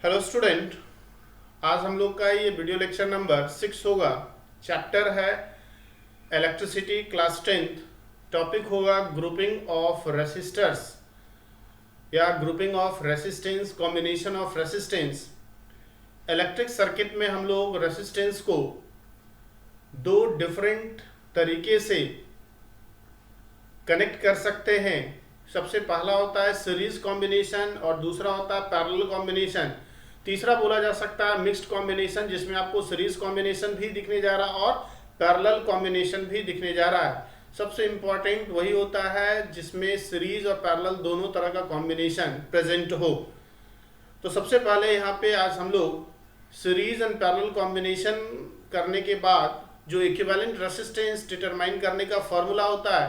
Hello student. आज हम लोग का ये वीडियो लेक्चर नंबर 6 होगा। चैप्टर है इलेक्ट्रिसिटी, क्लास 10th। टॉपिक होगा ग्रुपिंग ऑफ रेसिस्टर्स या grouping of resistance, combination of resistance. Electric circuit में हम लोग रेसिस्टेंस को दो डिफरेंट तरीके से कनेक्ट कर सकते हैं। सबसे पहला होता है सीरीज कॉम्बिनेशन और दूसरा होता है पैरेलल कॉम्बिनेशन। तीसरा बोला जा सकता है मिक्स्ड कॉम्बिनेशन, जिसमें आपको सीरीज कॉम्बिनेशन भी दिखने जा रहा है और पैरेलल कॉम्बिनेशन भी दिखने जा रहा है। सबसे इंपॉर्टेंट वही होता है जिसमें सीरीज और पैरेलल दोनों तरह का कॉम्बिनेशन प्रेजेंट हो। तो सबसे पहले यहाँ पे आज हम लोग सीरीज एंड पैरेलल कॉम्बिनेशन करने के बाद जो इक्विवेलेंट रेसिस्टेंस डिटरमाइन करने का फॉर्मूला होता है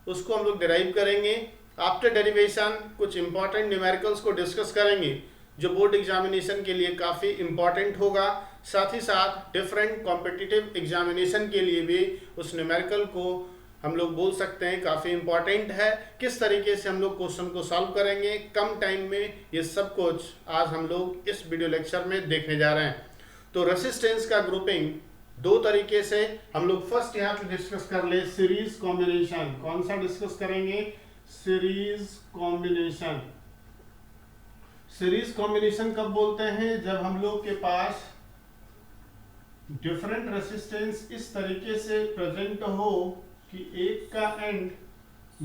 उसको हम लोग डिराइव करेंगे। आफ्टर डेरिवेशन कुछ इंपॉर्टेंट न्यूमेरिकल्स को डिस्कस करेंगे जो बोर्ड एग्जामिनेशन के लिए काफ़ी इंपॉर्टेंट होगा। साथ ही साथ डिफरेंट कॉम्पिटिटिव एग्जामिनेशन के लिए भी उस न्यूमेरिकल को हम लोग बोल सकते हैं काफ़ी इंपॉर्टेंट है। किस तरीके से हम लोग क्वेश्चन को सॉल्व करेंगे कम टाइम में, ये सब कुछ आज हम लोग इस वीडियो लेक्चर में देखने जा रहे हैं। तो रेसिस्टेंस का ग्रुपिंग दो तरीके से हम लोग फर्स्ट यहाँ पे डिस्कस कर ले सीरीज कॉम्बिनेशन। कौन सा डिस्कस करेंगे? Series combination. सीरीज कॉम्बिनेशन कब बोलते हैं? जब हम लोग के पास डिफरेंट रेसिस्टेंस इस तरीके से प्रेजेंट हो कि एक का एंड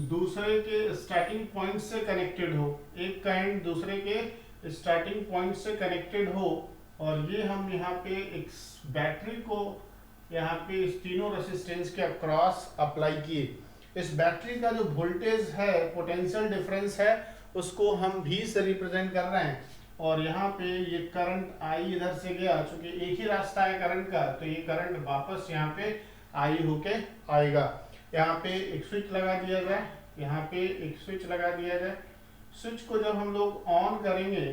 दूसरे के स्टार्टिंग पॉइंट से कनेक्टेड हो, एक का एंड दूसरे के स्टार्टिंग पॉइंट से कनेक्टेड हो। और ये हम यहाँ पे एक बैटरी को यहाँ पे इस तीनों रेसिस्टेंस के अक्रॉस अप्लाई किए। इस बैटरी का जो वोल्टेज है, पोटेंशियल डिफरेंस है, उसको हम V से रिप्रेजेंट कर रहे हैं। और यहाँ पे ये करंट I इधर से गया, चूंकि एक ही रास्ता है करंट का, तो ये करंट वापस यहाँ पे I होके आएगा। यहाँ पे एक स्विच लगा दिया जाए, यहाँ पे एक स्विच लगा दिया जाए। स्विच को जब हम लोग ऑन करेंगे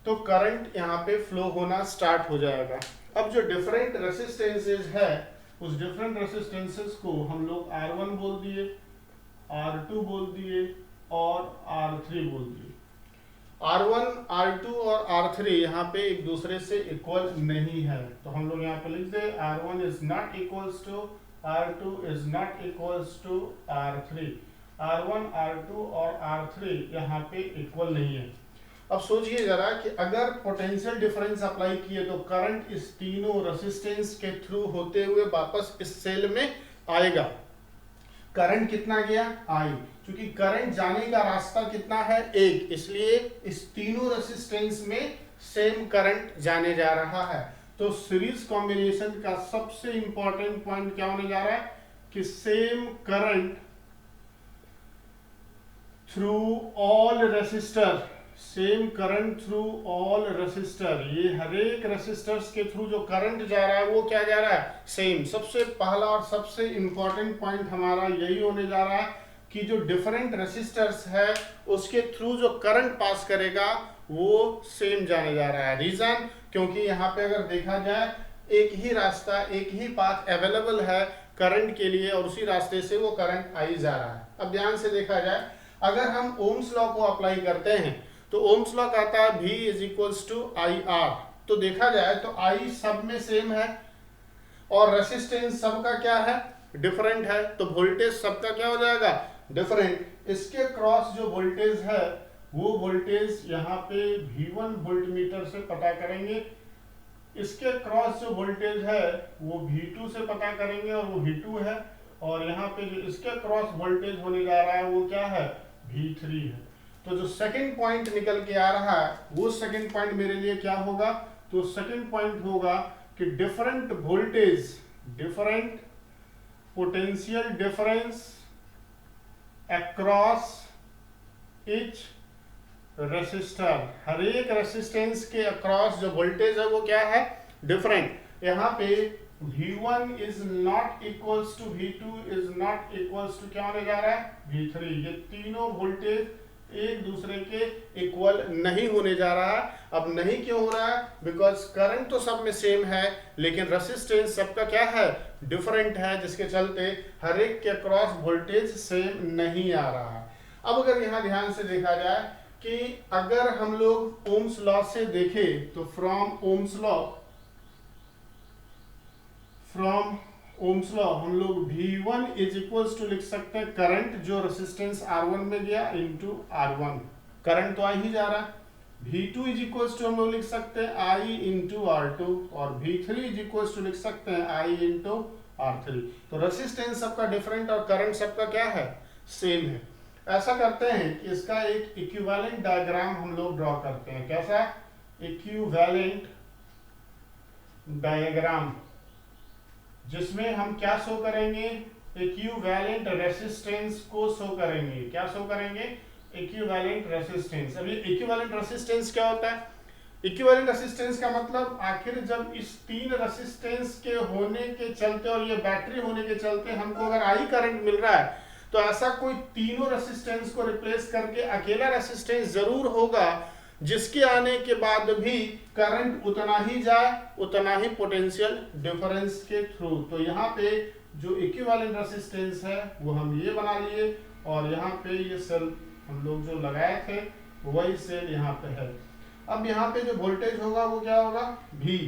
तो करंट यहाँ पे फ्लो होना स्टार्ट हो जाएगा। अब जो डिफरेंट रेसिस्टेंसेज है उस डिफरेंट रेसिस्टेंसेस को हम लोग R1 बोल दिए, R2 बोल दिए और R3 बोल दिए। R1, R2 और R3 यहाँ पे एक दूसरे से इक्वल नहीं है, तो हम लोग यहाँ पे लिख दे R1 is not equals to R2 is not equals to R3। R1, R2 और R3 यहाँ पे इक्वल नहीं है। अब सोचिए जरा कि अगर पोटेंशियल डिफरेंस अप्लाई किए तो करंट इस तीनों रेसिस्टेंस के थ्रू होते हुए वापस इस सेल में आएगा। करंट कितना गया? I। क्योंकि करंट जाने का रास्ता कितना है? एक, इसलिए इस तीनों रेसिस्टेंस में सेम करंट जाने जा रहा है। तो सीरीज कॉम्बिनेशन का सबसे इंपॉर्टेंट पॉइंट क्या होने जा रहा है कि same current through all resistor, same current through all resistor. ये हर एक रेसिस्टर्स के थ्रू जो करंट जा रहा है वो क्या जा रहा है? सेम। सबसे पहला और सबसे इंपॉर्टेंट पॉइंट हमारा यही होने जा रहा है कि जो डिफरेंट रेसिस्टर्स है उसके थ्रू जो करंट पास करेगा वो सेम जाने जा रहा है। रीजन, क्योंकि यहाँ पे अगर देखा जाए एक ही रास्ता, एक ही पाथ अवेलेबल है करंट के लिए और उसी रास्ते से वो करंट आई जा रहा है। अब ध्यान से देखा जाए, अगर हम ओम्स लॉ को अप्लाई करते हैं तो ओम्स लॉ कहता है V is equals to I R. तो देखा जाए तो I सब में सेम है और रेसिस्टेंस सबका क्या है? डिफरेंट है, तो वोल्टेज सबका क्या हो जाएगा? डिफरेंट। इसके क्रॉस जो वोल्टेज है वो वोल्टेज यहाँ पे V1 वोल्ट मीटर से पता करेंगे, इसके क्रॉस जो वोल्टेज है वो V2 से पता करेंगे और वो V2 है। और यहाँ पे जो इसके क्रॉस वोल्टेज होने जा रहा है वो क्या है? V3 है। तो जो सेकंड पॉइंट निकल के आ रहा है वो सेकंड पॉइंट मेरे लिए क्या होगा? तो सेकंड पॉइंट होगा कि different voltage, different potential difference across each resistor. हर एक रेसिस्टेंस के अक्रॉस जो वोल्टेज है वो क्या है? डिफरेंट। यहाँ पे V1 is not equals to V2 is not equals to क्या होने जा रहा है? V3। ये तीनों वोल्टेज एक दूसरे के इक्वल नहीं होने जा रहा है। अब नहीं क्यों हो रहा है? बिकॉज करंट तो सब में सेम है लेकिन रेसिस्टेंस सबका क्या है? डिफरेंट है, जिसके चलते हर एक के अक्रॉस वोल्टेज सेम नहीं आ रहा है। अब अगर यहाँ ध्यान से देखा जाए कि अगर हम लोग ओम्स लॉ से देखें तो फ्रॉम ओम्स लॉ हम लोग V1 इज इक्वल्स टू लिख सकते हैं करंट जो रेसिस्टेंस R1 में गया इनटू R1, करंट तो आ ही जा रहा है। V2 इज इक्वल्स टू हम लोग लिख सकते हैं I इंटू R2 और V3 इज इक्वल्स टू लिख सकते हैं I इंटू R3। तो रेसिस्टेंस सबका डिफरेंट और करंट सबका क्या है, सेम है। ऐसा करते हैं कि इसका एक इक्विवेलेंट डायग्राम हम लोग ड्रॉ करते हैं। कैसा इक्विवेलेंट डायग्राम, जिसमें हम क्या शो करेंगे, इक्विवेलेंट रेसिस्टेंस को शो करेंगे। क्या शो करेंगे, इक्विवेलेंट रेसिस्टेंस। अब ये इक्विवेलेंट रेसिस्टेंस क्या होता है, इक्विवेलेंट रेसिस्टेंस का मतलब आखिर जब इस तीन रेसिस्टेंस के होने के चलते और ये बैटरी होने के चलते हमको अगर आई करंट मिल रहा है तो ऐसा कोई तीनों रेसिस्टेंस को रिप्लेस करके अकेला रेसिस्टेंस जरूर होगा जिसके आने के बाद भी करंट उतना ही जाए, उतना ही पोटेंशियल डिफरेंस के थ्रू। तो यहाँ पे जो इक्विवेलेंट रेसिस्टेंस है वो हम ये बना लिए और यहाँ पे ये सेल हम लोग जो लगाए थे वही सेल यहाँ पे है। अब यहाँ पे जो वोल्टेज होगा वो क्या होगा, V,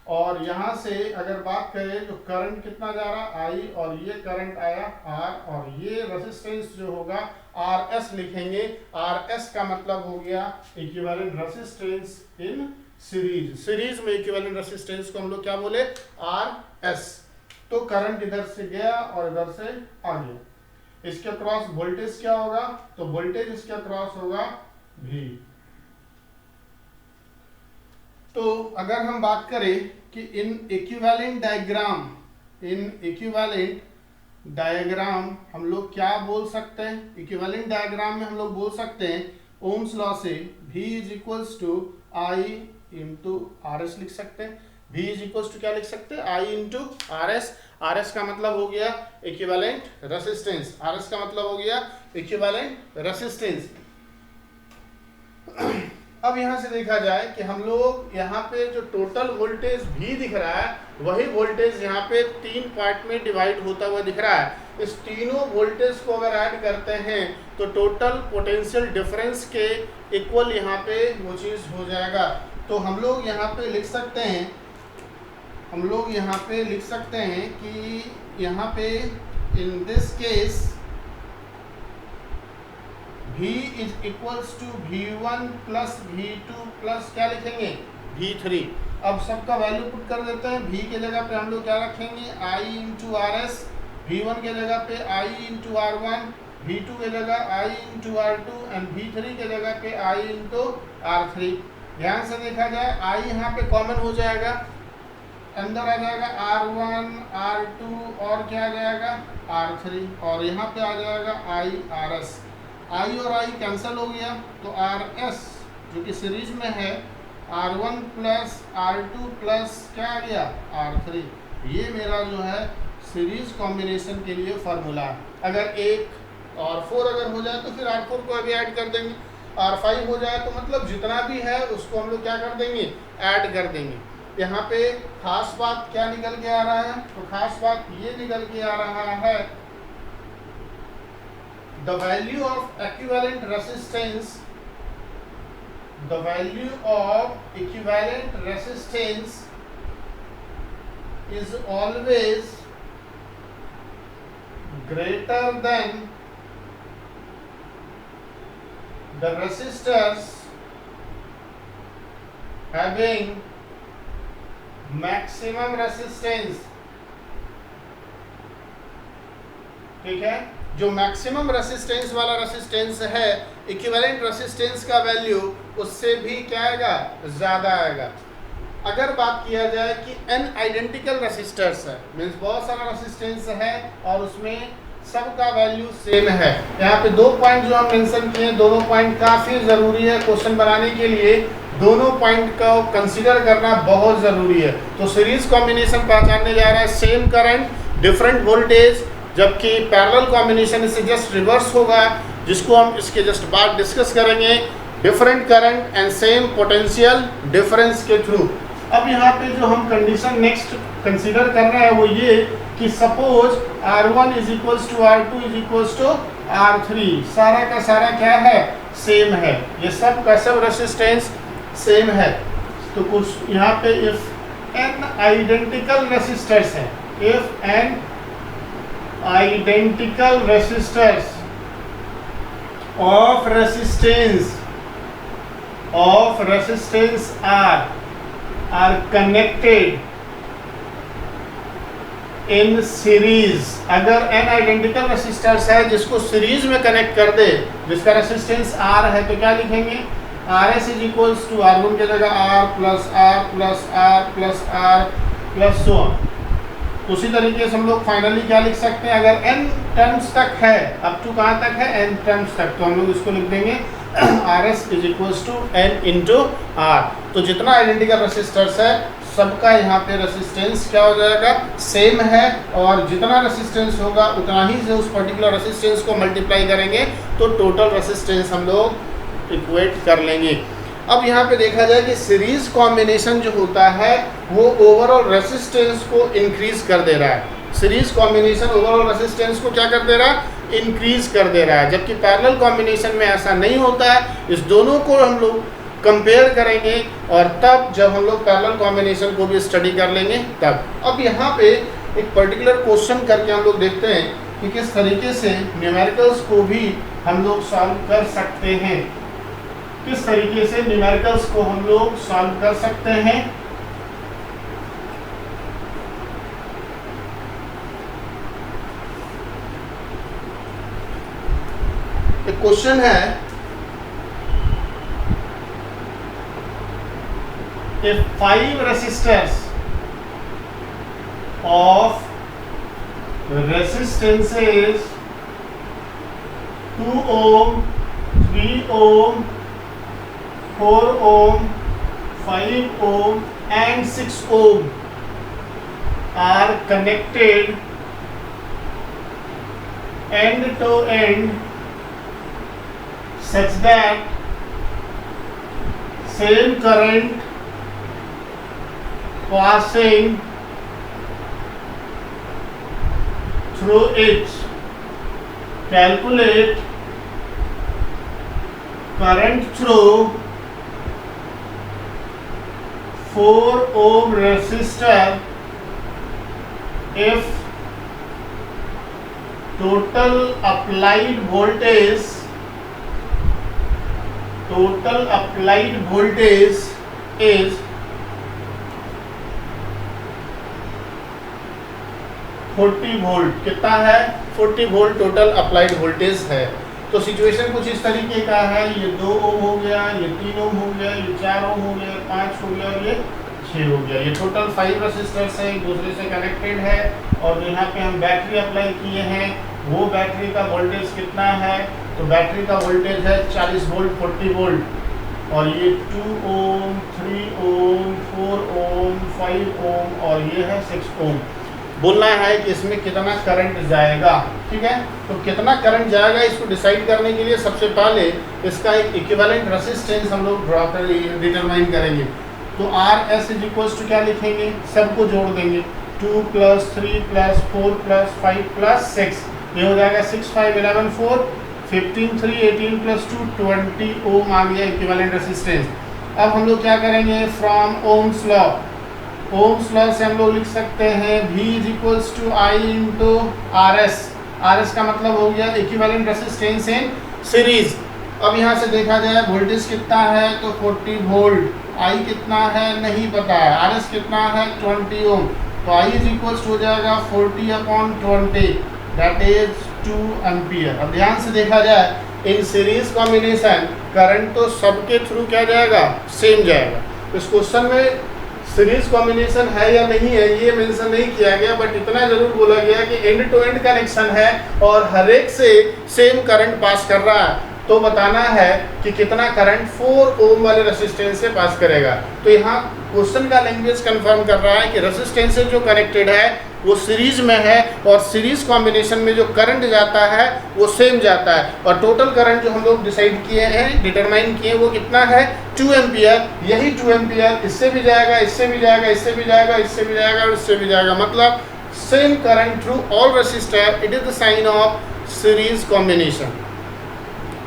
और यहाँ से अगर बात करें तो करंट कितना जा रहा I और ये करंट आया R और ये रेसिस्टेंस जो होगा RS लिखेंगे। RS का मतलब हो गया equivalent resistance in series. Series में इक्विवेलेंट रेसिस्टेंस को हम लोग क्या बोले, RS। तो करंट इधर से गया और इधर से आ गया। इसके क्रॉस वोल्टेज क्या होगा, तो वोल्टेज इसके क्रॉस होगा V। तो अगर हम बात करें कि इन इक्विवेलेंट डायग्राम हम लोग क्या बोल सकते हैं, इक्विवेलेंट डायग्राम में हम लोग बोल सकते हैं ओम्स लॉ से V is equals to I into RS लिख सकते हैं। V इज इक्वल्स टू क्या लिख सकते हैं, I इंटू RS। RS का मतलब हो गया इक्विवेलेंट रेसिस्टेंस, RS का मतलब हो गया इक्विवेलेंट रेसिस्टेंस। अब यहाँ से देखा जाए कि हम लोग यहाँ पे जो टोटल वोल्टेज V दिख रहा है वही वोल्टेज यहाँ पे तीन पार्ट में डिवाइड होता हुआ दिख रहा है। इस तीनों वोल्टेज को अगर ऐड करते हैं तो टोटल पोटेंशियल डिफरेंस के इक्वल यहाँ पे वो चीज़ हो जाएगा। तो हम लोग यहाँ पे लिख सकते हैं, कि यहाँ पे in this case V is equals to V1 plus V2 plus क्या लिखेंगे, V3। अब सबका वैल्यू पुट कर देते हैं। V के जगह पे हम लोग क्या रखेंगे, I इंटू RS, V1 के जगह पे I इंटू R1, V2 के जगह I into R2 and V3 के जगह पे I इंटू R3। ध्यान से देखा जाए I यहाँ पे कॉमन हो जाएगा, अंदर आ जाएगा R1 R2 और क्या आ जाएगा R3 और यहाँ पे आ जाएगा I RS। I और I कैंसिल हो गया तो RS जो कि सीरीज में है R1 प्लस R2 प्लस क्या आ गया R3। ये मेरा जो है सीरीज कॉम्बिनेशन के लिए फार्मूला है। अगर 1 और 4 अगर हो जाए तो फिर R4 को अभी ऐड कर देंगे, R5 हो जाए तो मतलब जितना भी है उसको हम लोग क्या कर देंगे, ऐड कर देंगे। यहाँ पे खास बात क्या निकल के आ रहा है, तो खास बात ये निकल के आ रहा है, the value of equivalent resistance is always greater than the resistors having maximum resistance। ठीक है, जो मैक्सिमम रेसिस्टेंस वाला रेसिस्टेंस है इक्विवेलेंट रेसिस्टेंस का वैल्यू उससे भी क्या आएगा, ज़्यादा आएगा। अगर बात किया जाए कि n आइडेंटिकल रेसिस्टर्स है, मीन्स बहुत सारा रेसिस्टेंस है और उसमें सबका वैल्यू सेम है। यहाँ पे 2 पॉइंट जो हम मेंशन किए, दोनों पॉइंट काफ़ी ज़रूरी है क्वेश्चन बनाने के लिए। दोनों पॉइंट को कंसीडर करना बहुत ज़रूरी है। तो सीरीज कॉम्बिनेशन पहचानने जा रहा है, सेम करंट डिफरेंट वोल्टेज, जबकि पैरेलल कॉम्बिनेशन इससे जस्ट रिवर्स होगा, जिसको हम इसके जस्ट बाद डिस्कस करेंगे, different current and same potential difference के थ्रू। अब यहाँ पे जो हम कंडीशन नेक्स्ट कंसीडर कर रहे हैं वो ये कि suppose R1 is equals to R2 is equals to R3। सारा का सारा क्या है, सेम है, ये सब का सब रेसिस्टेंस सेम है। तो कुछ यहाँ पे इफ एन आइडेंटिकल रेसिस्टर्स है, if an identical resistors of resistance are connected in series, अगर n आइडेंटिकल रेसिस्टर्स है जिसको सीरीज में कनेक्ट कर दे, जिसका रेसिस्टेंस R है, तो क्या लिखेंगे, RS is equals to R1 की जगह R plus R plus R plus R plus so on. उसी तरीके से हम लोग फाइनली क्या लिख सकते हैं, अगर n टर्म्स तक है, अप टू कहाँ तक है, n टर्म्स तक, तो हम लोग इसको लिख देंगे RS is equals to n into R। तो जितना आइडेंटिकल रेसिस्टर्स है सबका यहाँ पे रेसिस्टेंस क्या हो जाएगा, सेम है, और जितना रेसिस्टेंस होगा उतना ही से उस पर्टिकुलर रेसिस्टेंस को मल्टीप्लाई करेंगे तो टोटल रेसिस्टेंस हम लोग इक्वेट कर लेंगे। अब यहाँ पे देखा जाए कि सीरीज कॉम्बिनेशन जो होता है वो ओवरऑल रेसिस्टेंस को इंक्रीज कर दे रहा है। सीरीज कॉम्बिनेशन ओवरऑल रेसिस्टेंस को क्या कर दे रहा है, इंक्रीज कर दे रहा है, जबकि पैरेलल कॉम्बिनेशन में ऐसा नहीं होता है। इस दोनों को हम लोग कंपेयर करेंगे और तब जब हम लोग पैरेलल कॉम्बिनेशन को भी स्टडी कर लेंगे तब। अब यहाँ पे एक पर्टिकुलर क्वेश्चन करके हम लोग देखते हैं कि किस तरीके से न्यूमेरिकल्स को भी हम लोग सॉल्व कर सकते हैं, किस तरीके से न्यूमेरिकल्स को हम लोग सॉल्व कर सकते हैं। एक क्वेश्चन है, if 5 resistors of resistances 2 ohm, 3 ohm, 4 ohm, 5 ohm and 6 ohm are connected end to end such that same current passing through it, calculate current through 4 ohm resistor if total applied voltage is 40 volt. कितना है, 40 volt total applied voltage है। तो situation कुछ इस तरीके का है, ये 2 ओम हो गया, ये 3 ओम हो गया, ये 4 ओम हो गया, 5 हो गया और ये 6 हो गया। ये टोटल 5 रेसिस्टर्स है, एक दूसरे से कनेक्टेड है, और यहाँ पे हम बैटरी अप्लाई किए हैं। वो बैटरी का वोल्टेज कितना है, तो बैटरी का वोल्टेज है 40 वोल्ट 40 वोल्ट, और ये 2 ओम, 3 ओम, 4 ओम, 5 ओम और ये है 6 ओम। बोलना है कि इसमें कितना करंट जाएगा, ठीक है। तो कितना करंट जाएगा इसको डिसाइड करने के लिए सबसे पहले इसका एक इक्विवेलेंट रेसिस्टेंस हम लोग ड्रॉ कर डिटरमाइन करेंगे। तो R S is equals to क्या लिखेंगे, सबको जोड़ देंगे, 2 + 3 + 4 + 5 + 6, ये हो जाएगा 6 5 11 4 15 3 18 + 2 20 ओम आ गया इक्विवेलेंट रेसिस्टेंस। अब हम लोग क्या करेंगे, from Ohm's law, ohms law से हम लोग लिख सकते हैं V = I × RS। RS का मतलब हो गया इक्विवेलेंट रेसिस्टेंस इन सीरीज। अब यहाँ से देखा जाए वोल्टेज कितना है, तो 40 वोल्ट, I कितना है नहीं पता है, RS कितना है 20 ओम, तो I = हो जाएगा 40/20, दैट इज 2 एम्पियर। अब ध्यान से देखा जाए इन सीरीज कॉम्बिनेशन करंट तो सबके थ्रू क्या जाएगा, सेम जाएगा। इस क्वेश्चन में सीरीज कॉम्बिनेशन है या नहीं है ये मेंशन नहीं किया गया, बट इतना जरूर बोला गया कि एंड टू एंड कनेक्शन है और हर एक से सेम करंट पास कर रहा है, तो बताना है कि कितना करंट 4 ओम वाले रेसिस्टेंस से पास करेगा। तो यहाँ क्वेश्चन का लैंग्वेज कंफर्म कर रहा है कि रेसिस्टेंस जो कनेक्टेड है वो सीरीज में है, और सीरीज कॉम्बिनेशन में जो करंट जाता है वो सेम जाता है, और टोटल करंट जो हम लोग डिसाइड किए हैं, डिटरमाइन किए, वो कितना है 2 एम्पियर। यही 2 एम्पियर इससे भी जाएगा, इससे भी जाएगा, इससे भी जाएगा, इससे भी जाएगा और इससे भी जाएगा, मतलब same current through all resistor. It is the sign of series combination,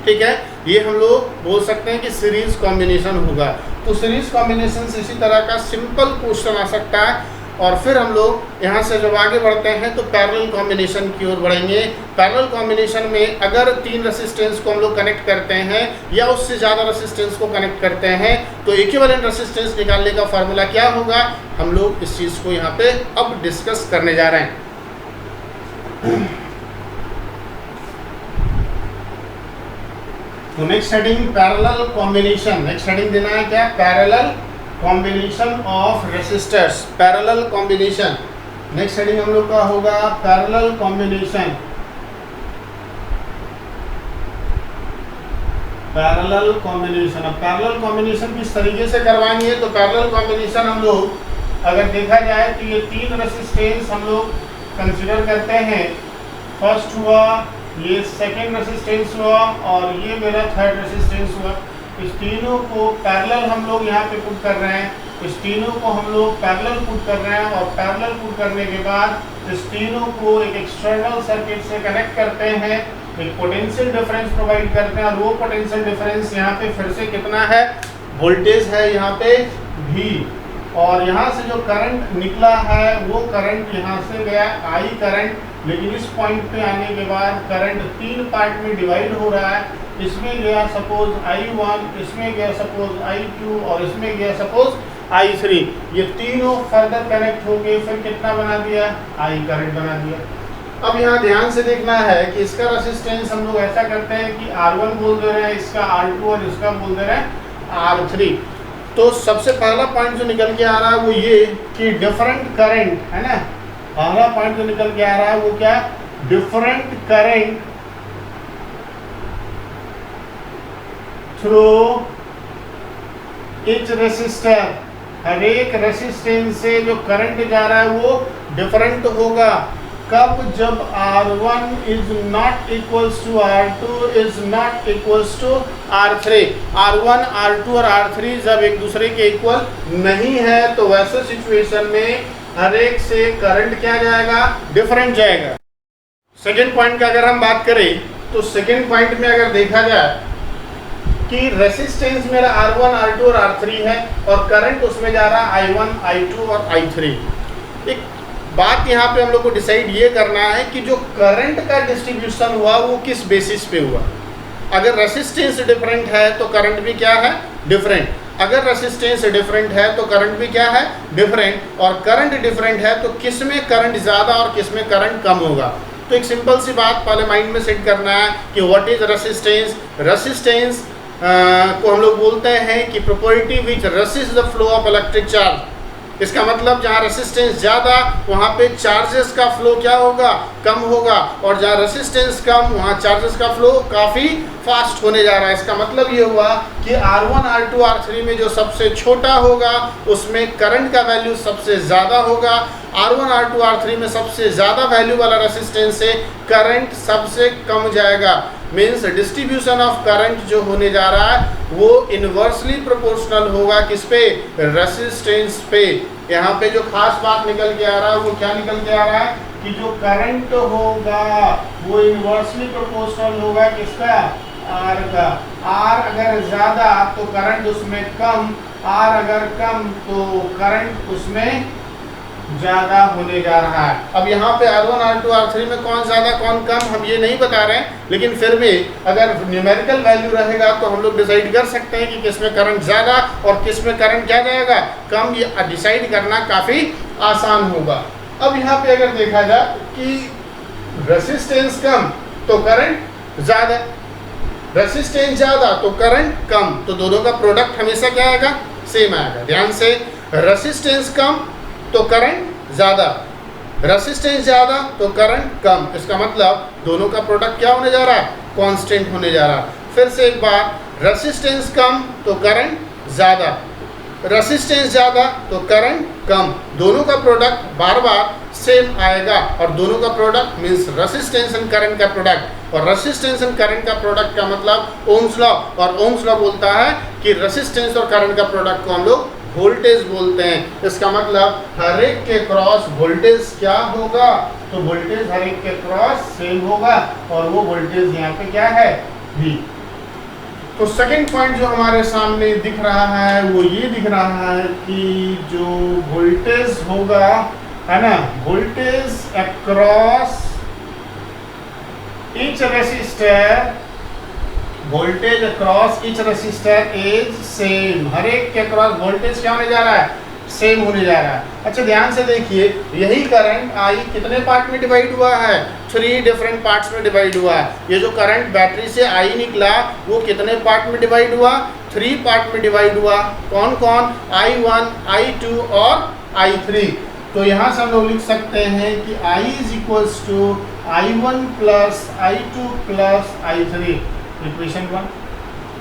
ठीक है। ये हम लोग बोल सकते हैं कि सीरीज कॉम्बिनेशन होगा। तो सीरीज कॉम्बिनेशन से इसी तरह का सिंपल क्वेश्चन आ सकता है। और फिर हम लोग यहाँ से जब आगे बढ़ते हैं तो पैरेलल कॉम्बिनेशन की ओर बढ़ेंगे। पैरेलल कॉम्बिनेशन में अगर 3 रेसिस्टेंस को हम लोग कनेक्ट करते हैं या उससे ज़्यादा रेसिस्टेंस को कनेक्ट करते हैं तो इक्विवेलेंट रेसिस्टेंस निकालने का फार्मूला क्या होगा, हम लोग इस चीज़ को यहाँ पे अब डिस्कस करने जा रहे हैं। तो next heading parallel combination. Next heading देना है क्या, parallel combination of resistors, parallel combination. Next heading हम लोग का होगा पैरेलल कॉम्बिनेशन, पैरेलल कॉम्बिनेशन। अब पैरेलल कॉम्बिनेशन किस तरीके से करवाएंगे, तो पैरेलल कॉम्बिनेशन हम लोग अगर देखा जाए तो ये 3 रेसिस्टेंस हम लोग कंसिडर करते हैं। फर्स्ट हुआ, ये सेकेंड रेसिस्टेंस हुआ और ये मेरा थर्ड रेसिस्टेंस हुआ। इस तीनों को पैरेलल हम लोग यहाँ पे पुट कर रहे हैं। इस तीनों को हम लोग पैरेलल पुट कर रहे हैं और पैरेलल पुट करने के बाद इस तीनों को एक एक्सटर्नल सर्किट से कनेक्ट करते हैं, एक पोटेंशियल डिफरेंस प्रोवाइड करते हैं और वो पोटेंशियल डिफरेंस यहाँ पे फिर से कितना है, वोल्टेज है यहाँ पे V। और यहाँ से जो करंट निकला है वो करंट यहाँ से गया I करंट, लेकिन इस पॉइंट पे आने के बाद करंट 3 पार्ट में डिवाइड हो रहा है। इसमें गया सपोज I1, इसमें गया सपोज I2 और इसमें गया सपोज I3। ये तीनों फर्दर कनेक्ट हो गए, फिर कितना बना दिया, I करंट बना दिया। अब यहाँ ध्यान से देखना है कि इसका रेसिस्टेंस हम लोग ऐसा करते हैं कि R1 बोल दे रहे हैं, इसका R2 और इसका बोल दे रहे हैं R3। तो सबसे पहला पॉइंट जो निकल के आ रहा है वो ये कि डिफरेंट करंट है ना, पहला पॉइंट जो निकल के आ रहा है वो क्या, different current through each resistor. हर एक रेसिस्टेंस से जो करंट जा रहा है वो डिफरेंट होगा। कब, जब R1 is not equals to R2 is not equals to R3। R1, R2 और R3 जब एक दूसरे के इक्वल नहीं है तो वैसे सिचुएशन में हर एक से करंट क्या जाएगा, डिफरेंट जाएगा। सेकेंड पॉइंट का अगर हम बात करें तो सेकेंड पॉइंट में अगर देखा जाए कि रेसिस्टेंस मेरा R1, R2 और R3 है और करंट उसमें जा रहा है I1, I2 और I3। एक बात यहाँ पे हम लोग को डिसाइड ये करना है कि जो करंट का डिस्ट्रीब्यूशन हुआ वो किस बेसिस पे हुआ। अगर रेसिस्टेंस डिफरेंट है तो करंट भी क्या है, डिफरेंट। अगर रेसिस्टेंस डिफरेंट है तो करंट भी क्या है, डिफरेंट। और करंट डिफरेंट है तो किस में करंट ज़्यादा और किस में करंट कम होगा। तो एक सिंपल सी बात पहले माइंड में सेट करना है कि व्हाट इज रेसिस्टेंस। रेसिस्टेंस को हम लोग बोलते हैं कि property which resist the flow of electric charge. इसका मतलब जहाँ रेसिस्टेंस ज़्यादा वहाँ पे चार्जेस का फ्लो क्या होगा, कम होगा, और जहाँ रेसिस्टेंस कम वहाँ चार्जेस का फ्लो काफ़ी फास्ट होने जा रहा है। इसका मतलब ये हुआ कि R1, R2, R3 में जो सबसे छोटा होगा उसमें करंट का वैल्यू सबसे ज़्यादा होगा। R1, R2, R3 में सबसे ज़्यादा वैल्यू वाला रेसिस्टेंस से करंट सबसे कम जाएगा। मीन्स डिस्ट्रीब्यूशन ऑफ करंट जो होने जा रहा है वो इन्वर्सली प्रोपोर्शनल होगा किस पे, रेसिस्टेंस पे। यहाँ पे जो खास बात निकल के आ रहा है वो क्या निकल के आ रहा है कि जो करंट होगा वो इन्वर्सली प्रोपोर्शनल होगा किसका, R का। R अगर ज़्यादा तो करंट उसमें कम, R अगर कम तो करंट उसमें ज़्यादा होने जा रहा है। अब यहाँ पे R1, R2, R3 में कौन ज़्यादा कौन कम हम ये नहीं बता रहे हैं, लेकिन फिर भी अगर न्यूमेरिकल वैल्यू रहेगा तो हम लोग डिसाइड कर सकते हैं कि किस में करंट ज़्यादा और किस में करंट क्या जाएगा, कम। ये डिसाइड करना काफ़ी आसान होगा। अब यहाँ पे अगर देखा जाए कि रेसिस्टेंस कम तो करंट ज़्यादा, रेसिस्टेंस ज़्यादा तो करंट कम, तो दोनों का प्रोडक्ट हमेशा क्या आएगा, सेम आएगा। ध्यान से, रेसिस्टेंस कम तो करंट ज़्यादा, रेसिस्टेंस ज़्यादा तो करंट कम। इसका मतलब दोनों का प्रोडक्ट क्या होने जा रहा है, कांस्टेंट होने जा रहा है। फिर से एक बार, रेसिस्टेंस कम तो करंट ज़्यादा, रेसिस्टेंस ज़्यादा तो करंट कम। दोनों का प्रोडक्ट बार बार सेम आएगा और दोनों का product means resistance and current का प्रोडक्ट। और रेसिस्टेंस एंड करंट का प्रोडक्ट का मतलब ओम्स लॉ, और ओम्स लॉ बोलता है कि रेसिस्टेंस और करंट का प्रोडक्ट को हम लोग वोल्टेज बोलते हैं। इसका मतलब हर एक के क्रॉस वोल्टेज क्या होगा, तो वोल्टेज हर एक के क्रॉस सेम होगा और वो वोल्टेज यहाँ पे क्या है, V। तो सेकंड पॉइंट जो हमारे सामने दिख रहा है वो ये दिख रहा है कि जो वोल्टेज होगा, है ना, voltage across each resistor, voltage across each resistor is same. हर एक के अक्रॉस वोल्टेज क्या होने जा रहा है, सेम होने जा रहा है। अच्छा ध्यान से देखिए, यही करंट आई कितने पार्ट में डिवाइड हुआ है, 3 डिफरेंट पार्ट्स में डिवाइड हुआ है। ये जो करंट बैटरी से आई निकला वो कितने पार्ट में डिवाइड हुआ, 3 पार्ट में डिवाइड हुआ। कौन कौन, I1, I2 और I3। तो यहाँ से हम लोग लिख सकते हैं कि I is equals to I1 plus I2 plus I3, equation 1।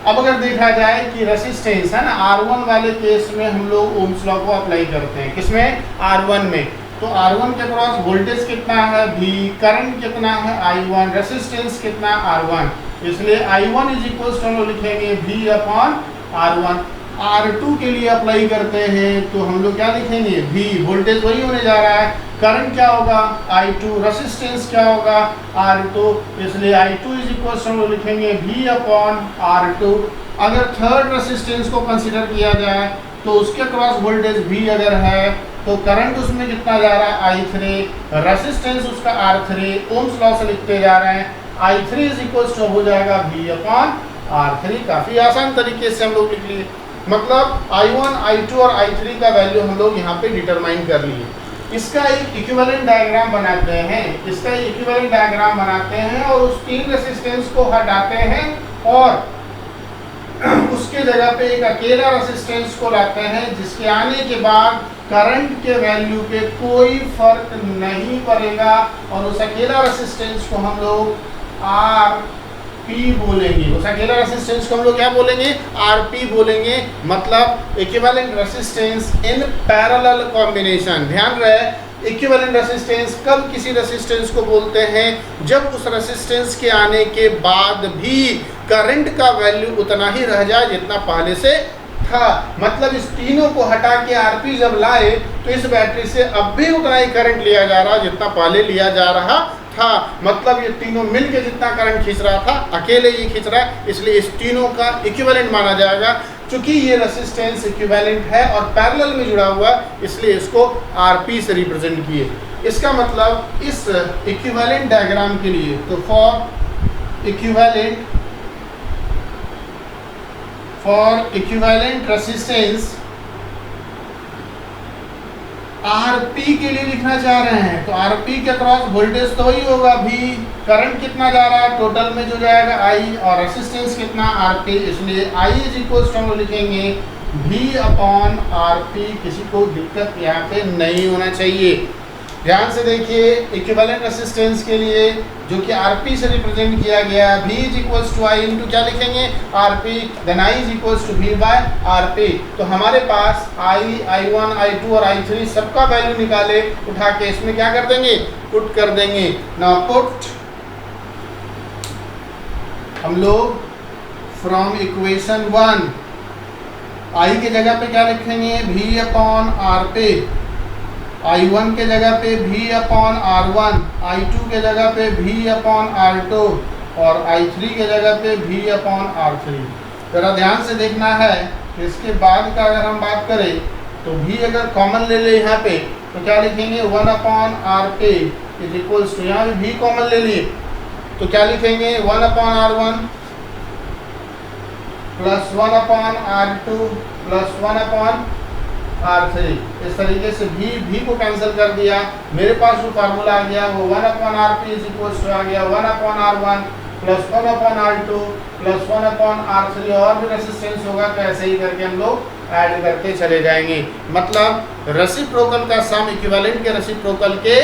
अब अगर देखा जाए कि रेसिस्टेंस है ना, R1 वाले केस में हम लोग ओम्स लॉ को अप्लाई करते हैं, किसमें, R1 में। तो R1 के क्रॉस वोल्टेज कितना है V, करंट कितना है I1, रेसिस्टेंस कितना है R1, इसलिए I1 इज इक्वल टू हम लोग लिखेंगे V अपॉन R1। R2 के लिए अप्लाई करते हैं तो हम लोग क्या लिखेंगे, V, वोल्टेज वही होने जा रहा है, करंट क्या होगा I2, रेसिस्टेंस क्या होगा R2, इसलिए I2 इज इक्वल टू हम लोग लिखेंगे V अपॉन R2। अगर थर्ड रेसिस्टेंस को कंसीडर किया जाए तो उसके क्रॉस वोल्टेज V अगर है तो करंट उसमें कितना जा रहा है I3, रेसिस्टेंस उसका R3, ओम्स लॉ से लिखते जा रहे हैं, I3 इज इक्वल टू हो जाएगा V अपॉन R3। काफी आसान तरीके से हम लोग लिख लिए, मतलब I1, I2 और I3 का वैल्यू हम लोग यहाँ पे डिटरमाइन कर लिए। इसका एक इक्विवेलेंट डायग्राम बनाते हैं, इसका इक्विवेलेंट डायग्राम बनाते हैं और उस 3 रेसिस्टेंस को हटाते हैं और उसके जगह पे एक अकेला रेसिस्टेंस को लाते हैं, जिसके आने के बाद करंट के वैल्यू पे कोई फर्क नहीं पड़ेगा और उस अकेला रेसिस्टेंस को हम लोग RP बोलेंगे। उस अकेला रेसिस्टेंस को हम लोग क्या बोलेंगे, RP बोलेंगे, मतलब equivalent resistance in parallel combination. ध्यान रहे, इक्विवेलेंट रेसिस्टेंस कब किसी रेसिस्टेंस को बोलते हैं, जब उस रेसिस्टेंस के आने के बाद भी करंट का वैल्यू उतना ही रह जाए जितना पहले से था। मतलब इस तीनों को हटा के RP जब लाए तो इस बैटरी से अब भी उतना ही करंट लिया जा रहा जितना पहले लिया जा रहा था। मतलब ये तीनों मिलके जितना करंट खींच रहा था अकेले ये खींच रहा है, इसलिए इस तीनों का इक्विवेलेंट माना जाएगा। क्योंकि ये रेसिस्टेंस इक्विवेलेंट है और पैरेलल में जुड़ा हुआ है, इसलिए इसको RP से रिप्रेजेंट किए। इसका मतलब इस इक्विवेलेंट डायग्राम के लिए, तो फॉर इक्विवेलेंट रेसिस्टेंस RP के लिए लिखना चाह रहे हैं, तो RP के अक्रॉस वोल्टेज तो वही होगा V, करंट कितना जा रहा है टोटल में जो जाएगा I और रेसिस्टेंस कितना RP, इसलिए I इज इक्वल टू हम लिखेंगे V अपॉन RP। किसी को दिक्कत यहाँ पे नहीं होना चाहिए। ध्यान से देखिए, इक्विवेलेंट रेसिस्टेंस के लिए जो कि RP से रिप्रेजेंट किया गया, V is equals to I into क्या लिखेंगे RP, then I is equals to V by RP। तो हमारे पास I1, I2 और I3 सबका वैल्यू निकाले, उठा के इसमें क्या कर देंगे, पुट कर देंगे। नाउ पुट हम लोग फ्रॉम इक्वेशन 1 I की जगह पे क्या लिखेंगे, V अपॉन RP, I1 के जगह पे V अपॉन R1, I2 के जगह पे V अपॉन R2 और I3 के जगह पे V अपॉन R3। जरा ध्यान से देखना है, इसके बाद का अगर हम बात करें तो V अगर कॉमन ले ले यहाँ पे तो क्या लिखेंगे 1 upon RP is equals to, यहाँ भी V कॉमन ले लिए तो क्या लिखेंगे 1 upon R1 plus 1 upon R2 plus 1 upon R3। इस तरीके से V को कैंसिल कर दिया, मेरे पास जो फार्मूला आ गया वो 1 upon RP is equals to आ गया 1 upon R1 plus 1 upon R2 plus 1 upon R3, और भी रेसिस्टेंस होगा तो ऐसे ही करके हम लोग ऐड करते चले जाएंगे। मतलब रेसिप्रोकल का सम इक्विवेलेंट के रेसिप्रोकल के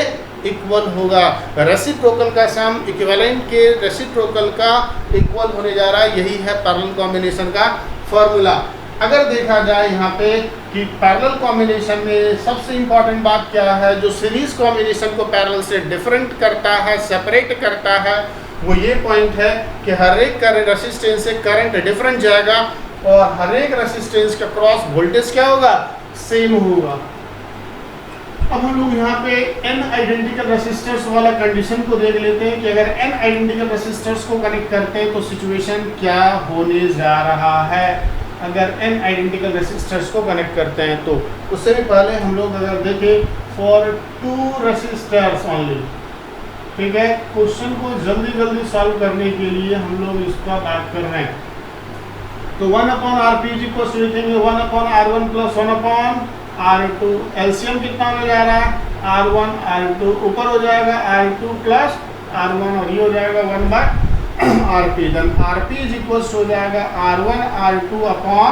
इक्वल होगा, रेसिप्रोकल का सम इक्विवेलेंट के रेसिप्रोकल का इक्वल होने जा रहा है। यही है पैरेलल कॉम्बिनेशन का फॉर्मूला। अगर देखा जाए यहाँ पे कि पैरेलल कॉम्बिनेशन में सबसे इंपॉर्टेंट बात क्या है, जो सीरीज कॉम्बिनेशन को पैरेलल से डिफरेंट करता है, सेपरेट करता है, वो ये पॉइंट है कि हर एक रेसिस्टेंस से करंट डिफरेंट जाएगा और हर एक रेसिस्टेंस का क्रॉस वोल्टेज क्या होगा, सेम होगा। अब हम लोग यहाँ पे n आइडेंटिकल रेसिस्टर्स वाला कंडीशन को देख लेते हैं कि अगर n आइडेंटिकल रेसिस्टर्स को कनेक्ट करते हैं तो सिचुएशन क्या होने जा रहा है अगर n आइडेंटिकल रेसिस्टर्स को कनेक्ट करते हैं तो। उससे भी पहले हम लोग अगर देखें फॉर 2 रेसिस्टर्स ओनली, ठीक है, क्वेश्चन को जल्दी जल्दी सॉल्व करने के लिए हम लोग इसका बात कर रहे हैं। तो 1/RP लिखेंगे 1/R1 प्लस 1/R2। एलसीएम कितना हो जा रहा है R1 R2, ऊपर हो जाएगा R2 प्लस R1 और ये हो जाएगा 1/RP। देन RP हो जाएगा R1 R2 upon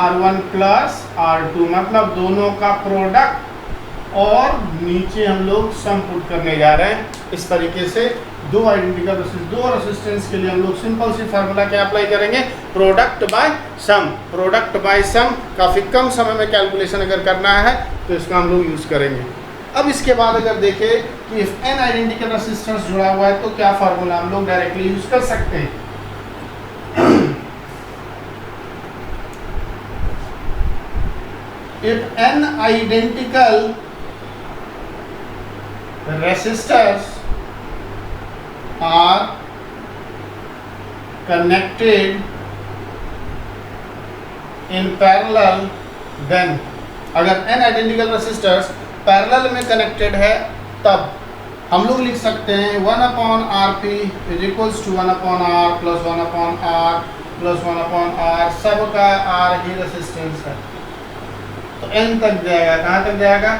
R1 plus R2, मतलब दोनों का प्रोडक्ट और नीचे हम लोग सम पुट करने जा रहे हैं। इस तरीके से दो रेसिस्टेंस के लिए हम लोग सिंपल सी फार्मूला क्या अप्लाई करेंगे, प्रोडक्ट बाय सम। प्रोडक्ट बाय सम काफ़ी कम समय में कैलकुलेशन अगर करना है तो इसका हम लोग यूज़ करेंगे। अब इसके बाद अगर देखें कि इफ n आइडेंटिकल रेसिस्टेंस जुड़ा हुआ है तो क्या फार्मूला हम लोग डायरेक्टली यूज कर सकते हैं। If n identical resistors are connected in parallel, then अगर n आइडेंटिकल रेसिस्टर्स पैरेलल में कनेक्टेड है तब हम लोग लिख सकते हैं 1/RP is equals to 1/R plus 1/R plus 1/R, सबका R ही रेसिस्टेंस है तो n तक जाएगा। कहाँ तक जाएगा,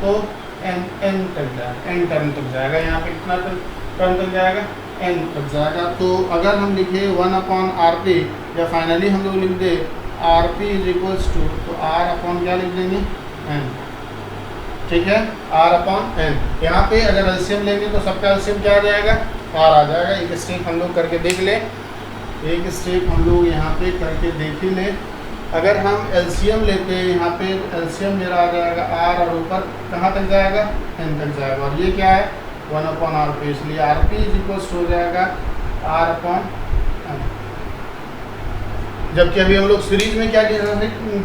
तो n तक जाएगा, n टर्म तक जाएगा। यहाँ पे कितना टर्म तक जाएगा, n तक जाएगा। तो अगर हम लिखे 1/RP या फाइनली हम लोग लिख दे RP इज इक्वल्स टू, तो R अपॉन क्या लिख देंगे n, ठीक है, R अपॉन n। यहाँ पे अगर एलसीएम लेंगे तो सबका एलसीएम क्या आ जाएगा, R आ जाएगा। एक स्टेप हम लोग करके देख ले, एक स्टेप हम लोग यहाँ पे करके देख ही ले। अगर हम एलसीएम लेते हैं यहाँ पे एलसीएम मेरा आ जाएगा R और ऊपर कहाँ तक जाएगा, n तक जाएगा। और ये क्या है 1/RP, इसलिए RP इज इक्वल्स हो जाएगा R अपॉन n। जबकि अभी हम लोग सीरीज में क्या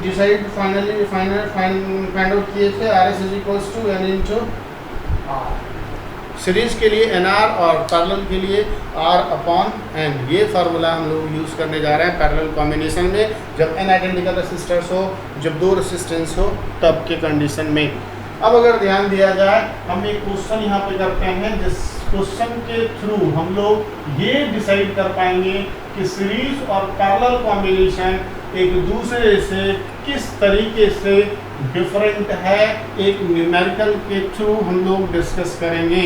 डिसाइड फाइंड आउट किए थे, RS is equals to n into R। Series के लिए NR और पैरेलल के लिए R अपॉन n। ये फार्मूला हम लोग यूज़ करने जा रहे हैं पैरेलल कॉम्बिनेशन में, जब n आइडेंटिकल रेसिस्टर्स हो, जब दो रेसिस्टेंस हो तब के कंडीशन में। अब अगर ध्यान दिया जाए हम एक क्वेश्चन यहाँ पे करते हैं, जिस क्वेश्चन के थ्रू हम लोग ये डिसाइड कर पाएंगे कि सीरीज और पैरेलल कॉम्बिनेशन एक दूसरे से किस तरीके से डिफरेंट है, एक न्यूमेरिकल के थ्रू हम लोग डिस्कस करेंगे।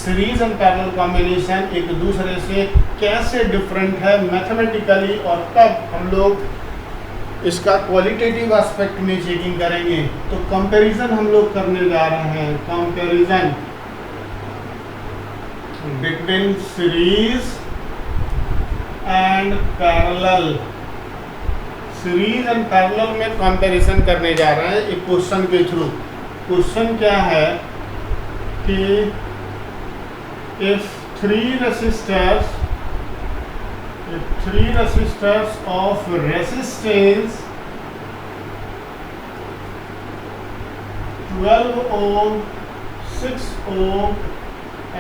सीरीज एंड पैरेलल कॉम्बिनेशन एक दूसरे से कैसे डिफरेंट है मैथमेटिकली, और तब हम लोग इसका क्वालिटेटिव एस्पेक्ट में चेकिंग करेंगे। तो कंपैरिजन हम लोग करने जा रहे हैं, comparison between series and parallel. Series and parallel में कंपैरिजन करने जा रहे हैं एक क्वेश्चन के थ्रू। क्वेश्चन क्या है कि if three resistors of resistance 12 ohm, 6 ohm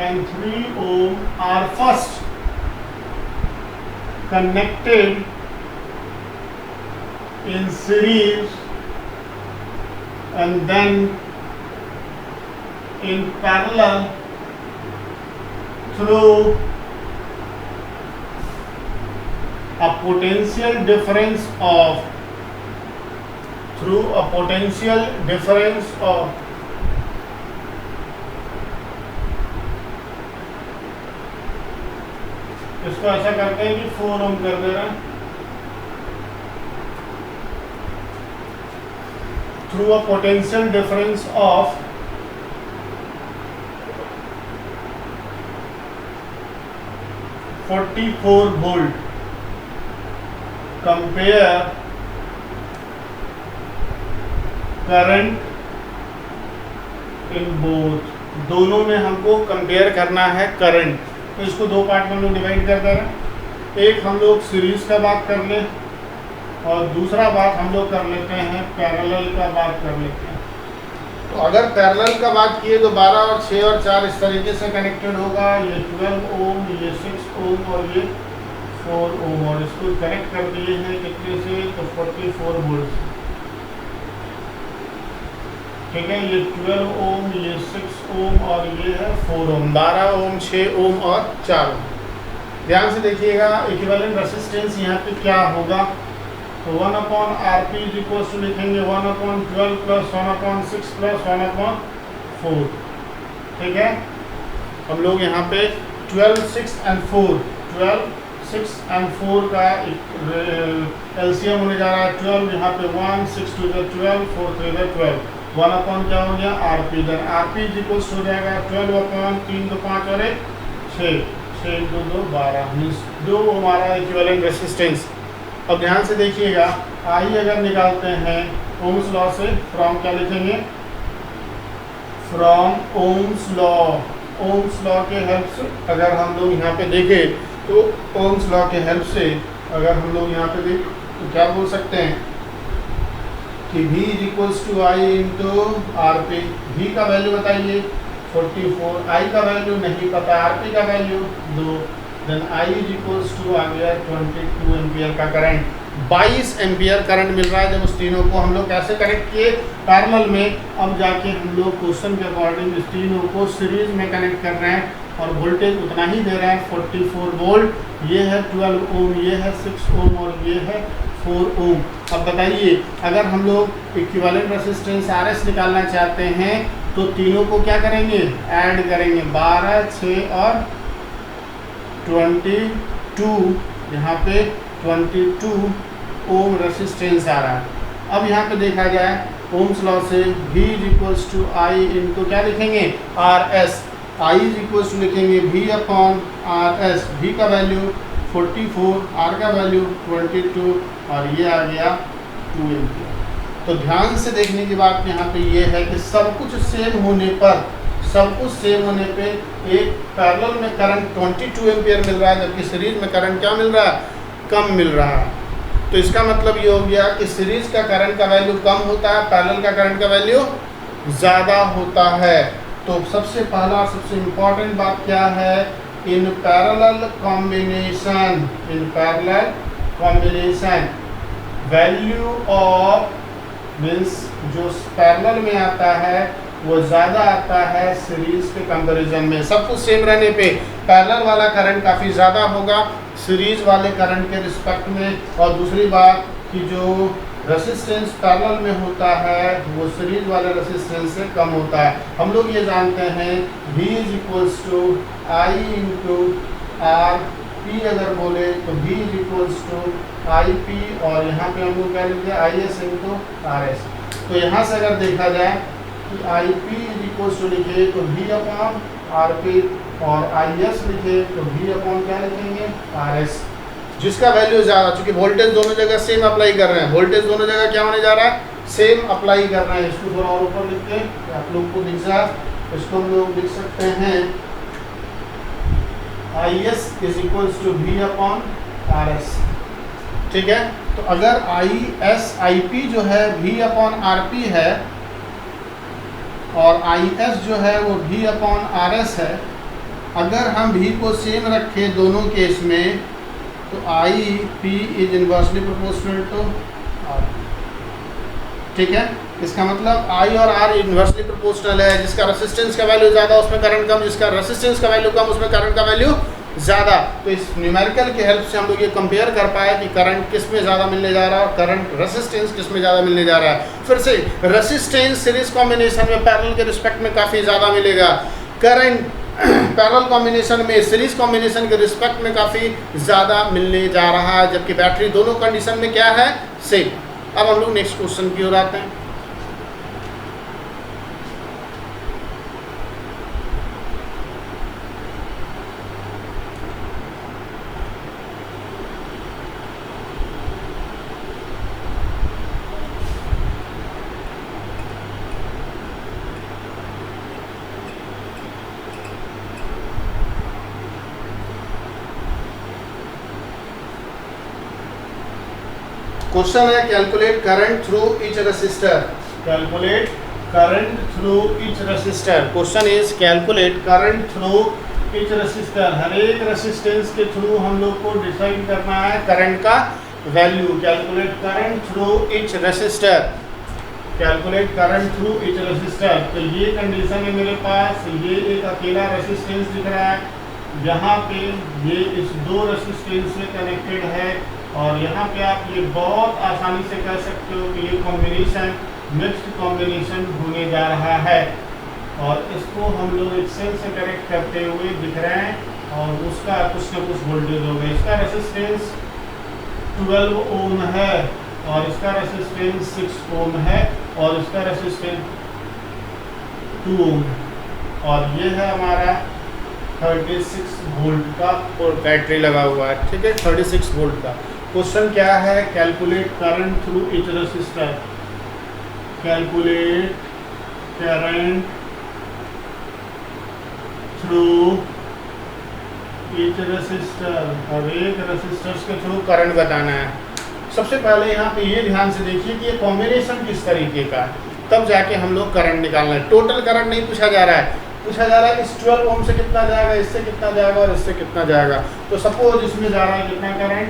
and 3 ohm are first connected in series and then in parallel through a potential difference of इसको ऐसा करते हैं कि 4 ओम कर दे रहे हैं, through a potential difference of 44 volt. Compare current in both. दोनों में हमको कंपेयर करना है करंट, तो इसको दो पार्ट में हम लोग डिवाइड कर दे रहे हैं। एक हम लोग सीरीज का बात कर लें और दूसरा बात हम लोग कर लेते हैं पैरेलल का बात कर लेते हैं। तो अगर पैरेलल का बात किए तो 12 और 6 और 4 इस तरीके से कनेक्टेड होगा, ये 12 ओम, ये 6 ओम और ये 4 ओम, और इसको कनेक्ट कर दिए हैं कितने से, तो 44 वोल्ट। ठीक है, ये 12 ओम, ये 6 ओम और ये है 4 ओम, 12 ओम, 6 ओम और 4 ओम। ध्यान से देखिएगा इक्विवेलेंट रेजिस्टेंस यहाँ पे क्या होगा, तो 1/RP इज इक्वल टू लिखेंगे 1/12 प्लस 1/6 प्लस 1/4। ठीक है, हम लोग यहाँ पे 12, 6 and 4, 12, 6 and 4 का एलसीएम होने जा रहा है 12, यहाँ पे 1, 6 2 12, 4 3 12, 1/, क्या हो गया RP, then RP is equal हो जाएगा 12/3 2 5 और 1 6, 6 2 2 12, मीन्स 2 हमारा इक्विवेलेंट रेजिस्टेंस। अब ध्यान से देखिएगा, आई अगर निकालते हैं ओम्स लॉ से, फ्रॉम क्या लिखेंगे, from Ohm's law, Ohm's law के हेल्प से अगर हम लोग यहाँ पे देखें तो ओम्स लॉ के हेल्प से अगर हम लोग यहाँ पे देखें तो क्या बोल सकते हैं कि V is equals to I into R P. V का वैल्यू बताइए 44, I का वैल्यू नहीं पता, RP का value 2, then I is equals to आ गया 22 एम्पियर का करंट, 22 एम्पियर करंट मिल रहा है। जब उस तीनों को हम लोग कैसे कनेक्ट किए पैरेलल में, अब जाके हम लोग क्वेश्चन के अकॉर्डिंग इस तीनों को सीरीज में कनेक्ट कर रहे हैं और वोल्टेज उतना ही दे रहे हैं 44 वोल्ट, ये है 12 ओम, ये है 6 ओम और ये है 4 ओम। अब बताइए अगर हम लोग इक्विवेलेंट रेजिस्टेंस RS निकालना चाहते हैं तो तीनों को क्या करेंगे, ऐड करेंगे, 12, 6 और 22, यहाँ पे 22 ओम रेजिस्टेंस आ रहा है। अब यहाँ पे देखा जाए ओम्स लॉ से V is equals to I into क्या लिखेंगे RS, I is equals to लिखेंगे V/RS, V का वैल्यू 44, R का वैल्यू 22 और ये आ गया 2 एम्पियर। तो ध्यान से देखने की बात यहाँ पे ये है कि सब कुछ सेम होने पर, सब कुछ सेम होने पे एक पैरेलल में करंट 22 एम्पियर मिल रहा है, जबकि सीरीज में करंट क्या मिल रहा है, कम मिल रहा है। तो इसका मतलब ये हो गया कि सीरीज का करंट का वैल्यू कम होता है, पैरेलल का करंट का वैल्यू ज़्यादा होता है। तो सबसे पहला सबसे इम्पॉर्टेंट बात क्या है, in parallel combination, in parallel combination value of means जो पैरेलल में आता है वो ज़्यादा आता है सीरीज के कंपैरिजन में। सब कुछ सेम रहने पे पैरेलल वाला करंट काफ़ी ज़्यादा होगा सीरीज वाले करंट के रिस्पेक्ट में, और दूसरी बात कि जो रेसिस्टेंस पैरेलल में होता है वो सीरीज वाले रेसिस्टेंस से कम होता है। हम लोग ये जानते हैं V is equals to I into R P, अगर बोले तो V is equals to I P, और यहाँ पे हम लोग क्या लिखते हैं IS इंटू RS। तो यहाँ से अगर देखा जाए कि I P is equals to लिखे तो V/RP और IS लिखे तो V/ क्या लिखेंगे RS, जिसका वैल्यू ज़्यादा, चूँकि वोल्टेज दोनों जगह सेम अप्लाई कर रहे हैं, वोल्टेज दोनों जगह क्या होने जा रहा है, सेम अप्लाई कर रहे हैं। इसको थोड़ा और ऊपर लिखते हैं, आप लोग को दिख जाए, इसको हम लोग लिख सकते हैं IS is equals to V/RS। ठीक है, तो अगर IP जो है V/RP है और IS जो है वो V/RS है, अगर हम V को सेम रखें दोनों केस में तो IP is inversely proportional to R। ठीक है, इसका मतलब I और R इनवर्सली प्रोपोर्शनल है, जिसका रेसिस्टेंस का वैल्यू ज़्यादा उसमें करंट कम, जिसका रेसिस्टेंस का वैल्यू कम उसमें करंट का वैल्यू ज़्यादा। तो इस न्यूमेरिकल की हेल्प से हम लोग ये कंपेयर कर पाए कि करंट किस में ज़्यादा मिलने जा रहा है और करंट रेसिस्टेंस किस में ज़्यादा मिलने जा रहा है। फिर से रेसिस्टेंस सीरीज कॉम्बिनेशन में पैरेलल के रिस्पेक्ट में काफ़ी ज़्यादा मिलेगा, करंट पैरेलल कॉम्बिनेशन में सीरीज कॉम्बिनेशन के रिस्पेक्ट में काफ़ी ज़्यादा मिलने जा रहा है, जबकि बैटरी दोनों कंडीशन में क्या है, सेम। अब हम लोग नेक्स्ट क्वेश्चन की ओर आते हैं। क्वेश्चन है calculate current through each resistor, calculate current through each resistor. Question is calculate current through each resistor. हर एक रेसिस्टेंस के थ्रू हम लोग को डिसाइड करना है करंट का value. Calculate current through each resistor. Calculate current through each resistor. तो ये कंडीशन है मेरे पास. ये एक अकेला रेसिस्टेंस दिख रहा है, यहाँ पे ये इस दो रेसिस्टेंस से कनेक्टेड है, और यहाँ पे आप ये बहुत आसानी से कह सकते हो कि ये कॉम्बिनेशन मिक्स्ड कॉम्बिनेशन होने जा रहा है. और इसको हम लोग एक सेल से कनेक्ट करते हुए दिख रहे हैं, और उसका कुछ न कुछ वोल्टेज होगा. इसका रेसिस्टेंस 12 ओम है, और इसका रेसिस्टेंस 6 ओम है, और इसका रेसिस्टेंस 2 ओम, और ये है हमारा 36 वोल्ट का बैटरी लगा हुआ है. ठीक है, 36 वोल्ट का. क्वेश्चन क्या है? Calculate current through each resistor. Calculate current through each resistor. हर एक रेसिस्टर्स के थ्रू करंट बताना है. सबसे पहले यहाँ पे ये ध्यान से देखिए कि ये कॉम्बिनेशन किस तरीके का है, तब जाके हम लोग करंट निकालना है. टोटल करंट नहीं पूछा जा रहा है, पूछा जा रहा है इस 12 ओम से कितना जाएगा, इससे कितना जाएगा, और इससे कितना जाएगा. तो सपोज इसमें जा रहा है कितना करंट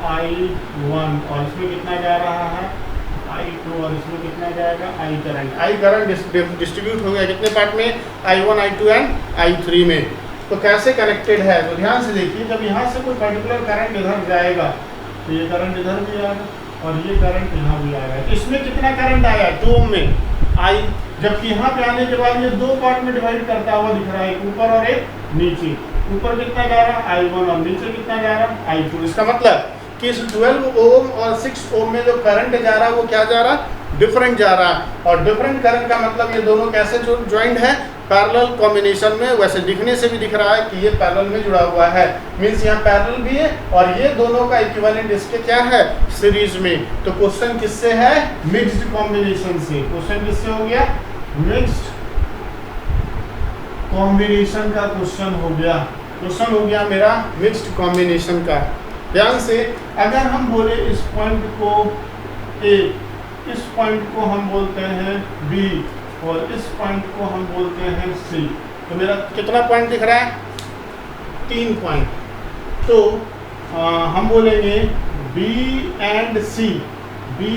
I1, और इसमें कितना जा रहा है I2, और इसमें कितना जाएगा I current. I current distribute हो गया कितने पार्ट में? I1, I2 एंड I3 में. तो कैसे कनेक्टेड है? तो ध्यान से देखिए, जब यहाँ से कोई पर्टिकुलर करंट इधर जाएगा तो ये करंट इधर भी आएगा, और ये करंट यहाँ भी आएगा. इसमें कितना करंट आया? 2 ओम में I, जबकि यहाँ पे आने के बाद ये दो पार्ट में डिवाइड करता हुआ दिख रहा है, एक ऊपर और एक नीचे. ऊपर कितना जा रहा है I1, और नीचे कितना जा रहा है I2. इसका मतलब कि इस 12 ओम और 6 ओम में जो करंट जा रहा है वो क्या जा रहा है? डिफरेंट जा रहा है. और डिफरेंट करंट का मतलब ये दोनों कैसे ज्वाइंट है? पैरेलल कॉम्बिनेशन में. वैसे दिखने से भी दिख रहा है कि ये पैरेलल में जुड़ा हुआ है, मींस यहाँ पैरेलल भी है, और ये दोनों का इक्विवेलेंट इसके क्या है? सीरीज में. तो क्वेश्चन किससे है? मिक्स्ड कॉम्बिनेशन से. क्वेश्चन किससे हो गया? मिक्स्ड कॉम्बिनेशन का क्वेश्चन हो गया. क्वेश्चन हो गया मेरा मिक्स्ड कॉम्बिनेशन का. ध्यान से, अगर हम बोले इस पॉइंट को ए, इस पॉइंट को हम बोलते हैं बी, और इस पॉइंट को हम बोलते हैं सी, तो मेरा कितना पॉइंट दिख रहा है? 3 पॉइंट. तो हम बोलेंगे B and C. B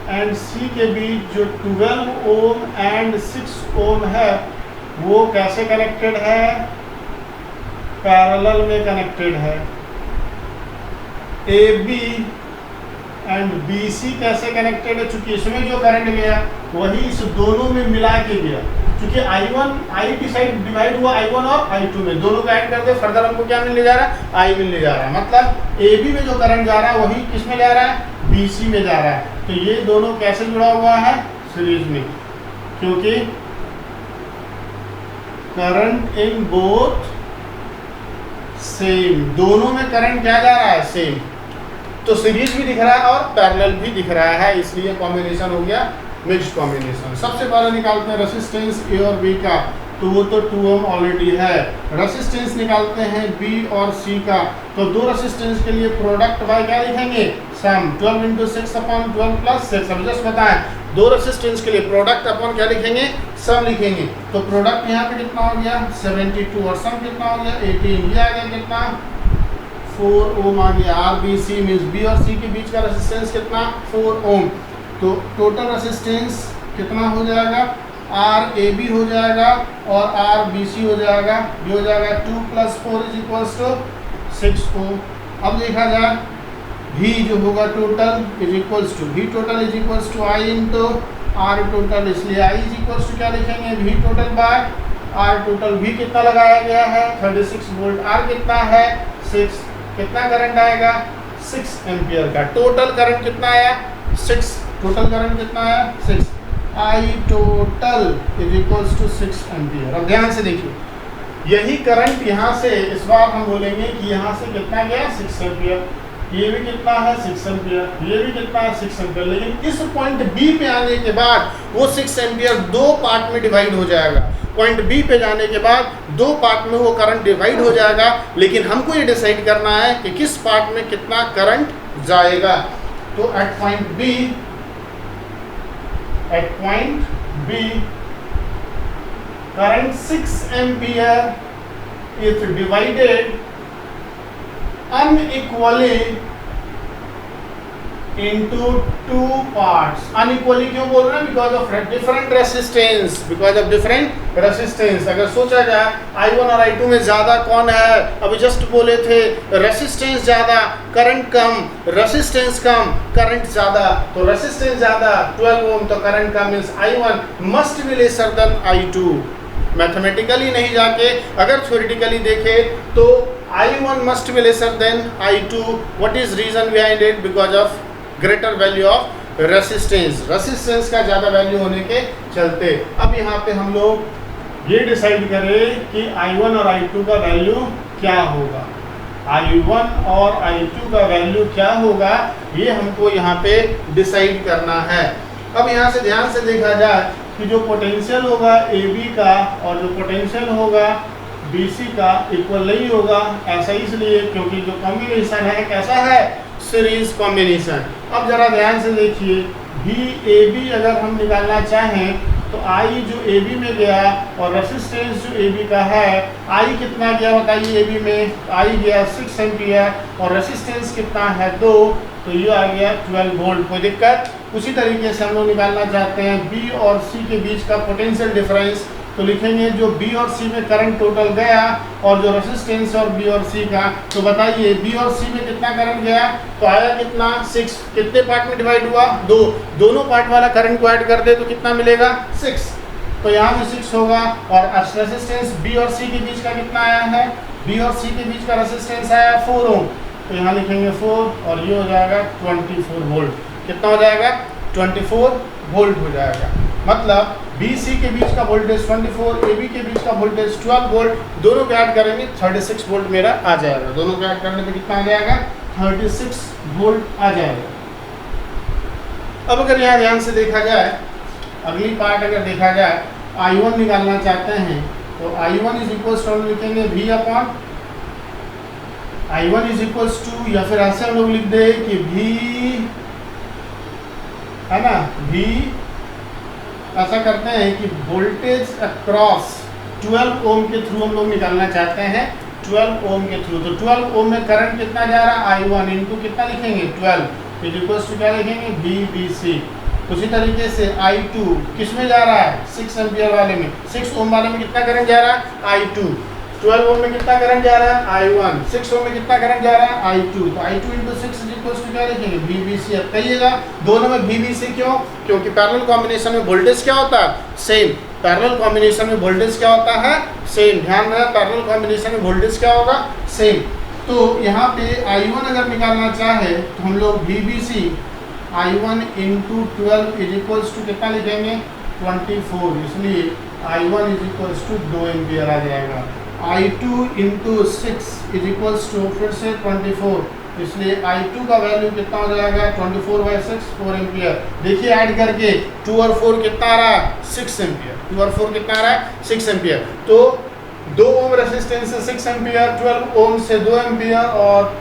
and C के बीच जो 12 ओम एंड 6 ओम है वो कैसे कनेक्टेड है? पैरेलल में कनेक्टेड है. A B and B C कैसे कनेक्टेड है? चूंकि इसमें जो करंट गया वही इस दोनों में मिला के गया. चूंकि I1 की साइड डिवाइड हुआ I1 और I2 में, दोनों का ऐड कर दे, फर्दर हमको क्या मिलने जा रहा है? I मिलने जा रहा है. मतलब ए बी में जो करंट जा रहा है वही किस में जा रहा है? बी सी में जा रहा है. तो ये दोनों कैसे जुड़ा हुआ है? सीरीज में. क्योंकि करंट इन बोथ सेम, दोनों में करंट क्या जा रहा है? सेम. तो सीरीज भी दिख रहा है और पैरेलल भी दिख रहा है, इसलिए कॉम्बिनेशन हो गया मिक्स्ड कॉम्बिनेशन. सबसे पहले निकालते हैं रेसिस्टेंस ए और बी का. तो वो तो 2 ओम ऑलरेडी है. रेसिस्टेंस निकालते हैं बी और सी का. तो दो रेसिस्टेंस के लिए प्रोडक्ट बाय क्या लिखेंगे? सम. 12 × 6 अपॉन 12 प्लस 6. अब जस्ट बताएं, दो रेसिस्टेंस के लिए प्रोडक्ट अपॉन क्या लिखेंगे? सम लिखेंगे. तो प्रोडक्ट यहाँ पे कितना हो गया? 72, और सम कितना हो गया? 18. ये आ गया कितना? 4 ओम आ गया. R B C means B और सी के बीच का रेसिस्टेंस कितना? 4 ओम. तो टोटल रेसिस्टेंस कितना हो जाएगा? आर ए बी हो जाएगा और आर बी सी हो जाएगा. ये हो जाएगा 2 + 4 = 6 ओम. अब देखा जाए V जो होगा total V total = I × R total. इसलिए I = क्या लिखेंगे? V total by R total. V कितना लगाया गया है? 36 वोल्ट. R कितना है? 6. कितना करंट आएगा? 6 एम्पियर का. टोटल करंट कितना आया? 6. टोटल करंट कितना आया? 6. I total = 6 ampere. अब ध्यान से देखिए, यही करंट यहाँ से इस बार हम बोलेंगे कि यहाँ से कितना गया? 6 एम्पियर. ये भी कितना है? 6 एम्पियर. ये भी कितना है? 6 एम्पियर. लेकिन इस पॉइंट बी पे आने के बाद वो 6 एम्पियर दो पार्ट में डिवाइड हो जाएगा. पॉइंट बी पे जाने के बाद दो पार्ट में वो करंट डिवाइड हो जाएगा, लेकिन हमको ये डिसाइड करना है कि किस पार्ट में कितना करंट जाएगा. तो eight point B, current 6 ampere is divided unequally into two parts. unequally क्यों बोल रहे हैं? because of different resistance, because of different resistance. अगर सोचा जाए I1 और I2 में ज्यादा कौन है, अभी जस्ट बोले थे रेसिस्टेंस ज्यादा करंट कम, रेसिस्टेंस कम करंट ज्यादा, तो रेसिस्टेंस ज्यादा 12 ओम तो करंट कम, means I1 must be lesser than I2. Mathematically नहीं जाके अगर थ्योरेटिकली देखे तो I1 must be lesser than I2. What is reason behind it? Because of greater value of resistance, resistance का ज्यादा वैल्यू होने के चलते. अब यहाँ पे हम लोग ये डिसाइड करें कि I1 और I2 का वैल्यू क्या होगा. I1 और I2 का वैल्यू क्या होगा ये हमको यहाँ पे डिसाइड करना है. अब यहाँ से ध्यान से देखा जाए कि जो पोटेंशियल होगा AB का और जो पोटेंशियल होगा BC का इक्वल नहीं होगा. ऐसा इसलिए क्योंकि जो कॉम्बिनेशन है कैसा है? Series combination. अब जरा ध्यान से देखिए VAB अगर हम निकालना चाहें तो I जो AB में गया और रेसिस्टेंस जो AB का है I कितना गया बताइए AB में? I गया 6 एम्पियर और रेसिस्टेंस कितना है 2, तो ये आ गया 12 वोल्ट. कोई दिक्कत? उसी तरीके से हम लोग निकालना चाहते हैं B और C के बीच का पोटेंशियल डिफरेंस, तो लिखेंगे जो B और C में करंट टोटल गया और जो रेसिस्टेंस और B और C का, तो बताइए B और C में कितना करंट गया, तो आया कितना 6. कितने पार्ट में डिवाइड हुआ? 2. दोनों पार्ट वाला करंट को ऐड कर दे तो कितना मिलेगा? 6. तो यहाँ में 6 होगा. और रेसिस्टेंस B और C के बीच का कितना आया है? B और C के बीच का रेसिस्टेंस आया 4 ओम, तो यहाँ लिखेंगे 4 और ये हो जाएगा 24 वोल्ट. कितना हो जाएगा? 24 वोल्ट हो जाएगा. मतलब BC के बीच का वोल्टेज 24, AB के बीच का वोल्टेज 12 वोल्ट, दोनों को ऐड करेंगे 36 वोल्ट मेरा आ जाएगा. दोनों को ऐड करने पे कितना आ जाएगा? 36 वोल्ट आ जाएगा. अब अगर यहाँ ध्यान से देखा जाए, अगली पार्ट अगर देखा जाए I1 निकालना चाहते हैं तो I1 इज इक्वल्स टू लिखेंगे V upon I1 is equals to, या फिर ऐसे हम लोग लिख दे कि V है ना, V ऐसा करते हैं कि वोल्टेज अक्रॉस 12 ओम के थ्रू हम लोग निकालना चाहते हैं. 12 ओम के थ्रू, तो 12 ओम में करंट कितना जा रहा है? I1 इंटू कितना लिखेंगे? 12 इज इक्वल्स टू क्या लिखेंगे? VBC. उसी तरीके से I2 किस में जा रहा है? 6 एम्पियर वाले में. 6 ओम वाले में कितना करंट जा रहा है? I2. 12 ओम में कितना करंट जा रहा है? I1. 6 ओम में कितना करंट जा रहा है? I2. तो I2 into 6 is equals to क्या लिखेंगे? VBC. अब कहिएगा दोनों में VBC क्यों? क्योंकि पैरेलल कॉम्बिनेशन में वोल्टेज क्या होता है? सेम. पैरेलल कॉम्बिनेशन में वोल्टेज क्या होता है? सेम. ध्यान रहे पैरेलल कॉम्बिनेशन में वोल्टेज क्या होगा? सेम. तो यहाँ पे I1 अगर निकालना चाहे तो हम लोग VBC I1 into 12 is equals to कितना लिखेंगे? 24. इसलिए I1 is equals to 2 ampere आ जाएगा. I2 into 6 is equals to फिर से 24, इसलिए I2 का वैल्यू कितना हो जाएगा? 24/6 4 एम्पियर. देखिए ऐड करके 2 और 4 कितना आ रहा है? 6 एम्पियर. 2 और 4 कितना आ रहा है? 6 एम्पियर. तो 2 ओम रेसिस्टेंस से 6 एम्पियर, 12 ओम से 2 एम्पियर और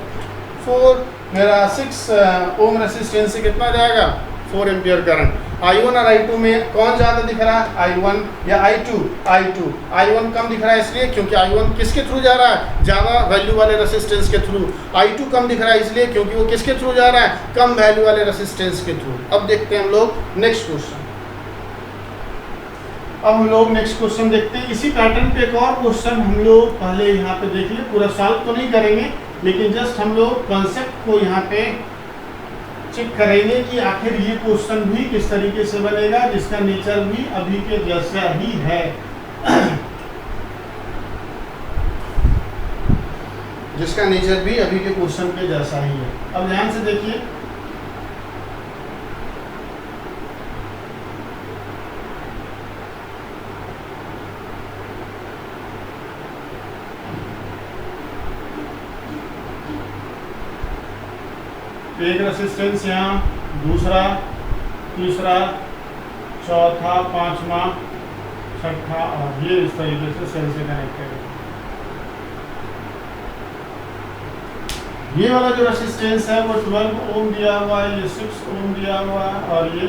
4 मेरा 6 ओम रेसिस्टेंस से कितना जाएगा? 4 एम्पियर करंट. I1 और I2 में कौन ज़्यादा दिख रहा है? I1 या I2? I2. I1 कम दिख रहा है इसलिए क्योंकि I1 किसके थ्रू जा रहा है? ज़्यादा वैल्यू वाले रेसिस्टेंस के थ्रू. I2 कम दिख रहा है इसलिए क्योंकि वो किसके थ्रू जा रहा है? कम वैल्यू वाले रेसिस्टेंस के थ्रू. अब देखते हैं हम लोग नेक्स्ट क्वेश्चन. अब हम लोग नेक्स्ट क्वेश्चन देखते हैं. इसी पैटर्न पे एक और क्वेश्चन हम लोग पहले यहाँ पे देख लें. पूरा सॉल्व तो नहीं करेंगे लेकिन जस्ट हम लोग कॉन्सेप्ट को यहाँ पे चेक करेंगे कि आखिर ये क्वेश्चन भी किस तरीके से बनेगा जिसका नेचर भी अभी के जैसा ही है. जिसका नेचर भी अभी के क्वेश्चन के जैसा ही है. अब ध्यान से देखिए. एक रेसिस्टेंस यहाँ, दूसरा, तीसरा, चौथा, पांचवा, छठा और ये इस तरीके से सेल से कनेक्टेड है. ये वाला जो रेसिस्टेंस है वो 12 ओम दिया हुआ है, ये 6 ओम दिया हुआ है और ये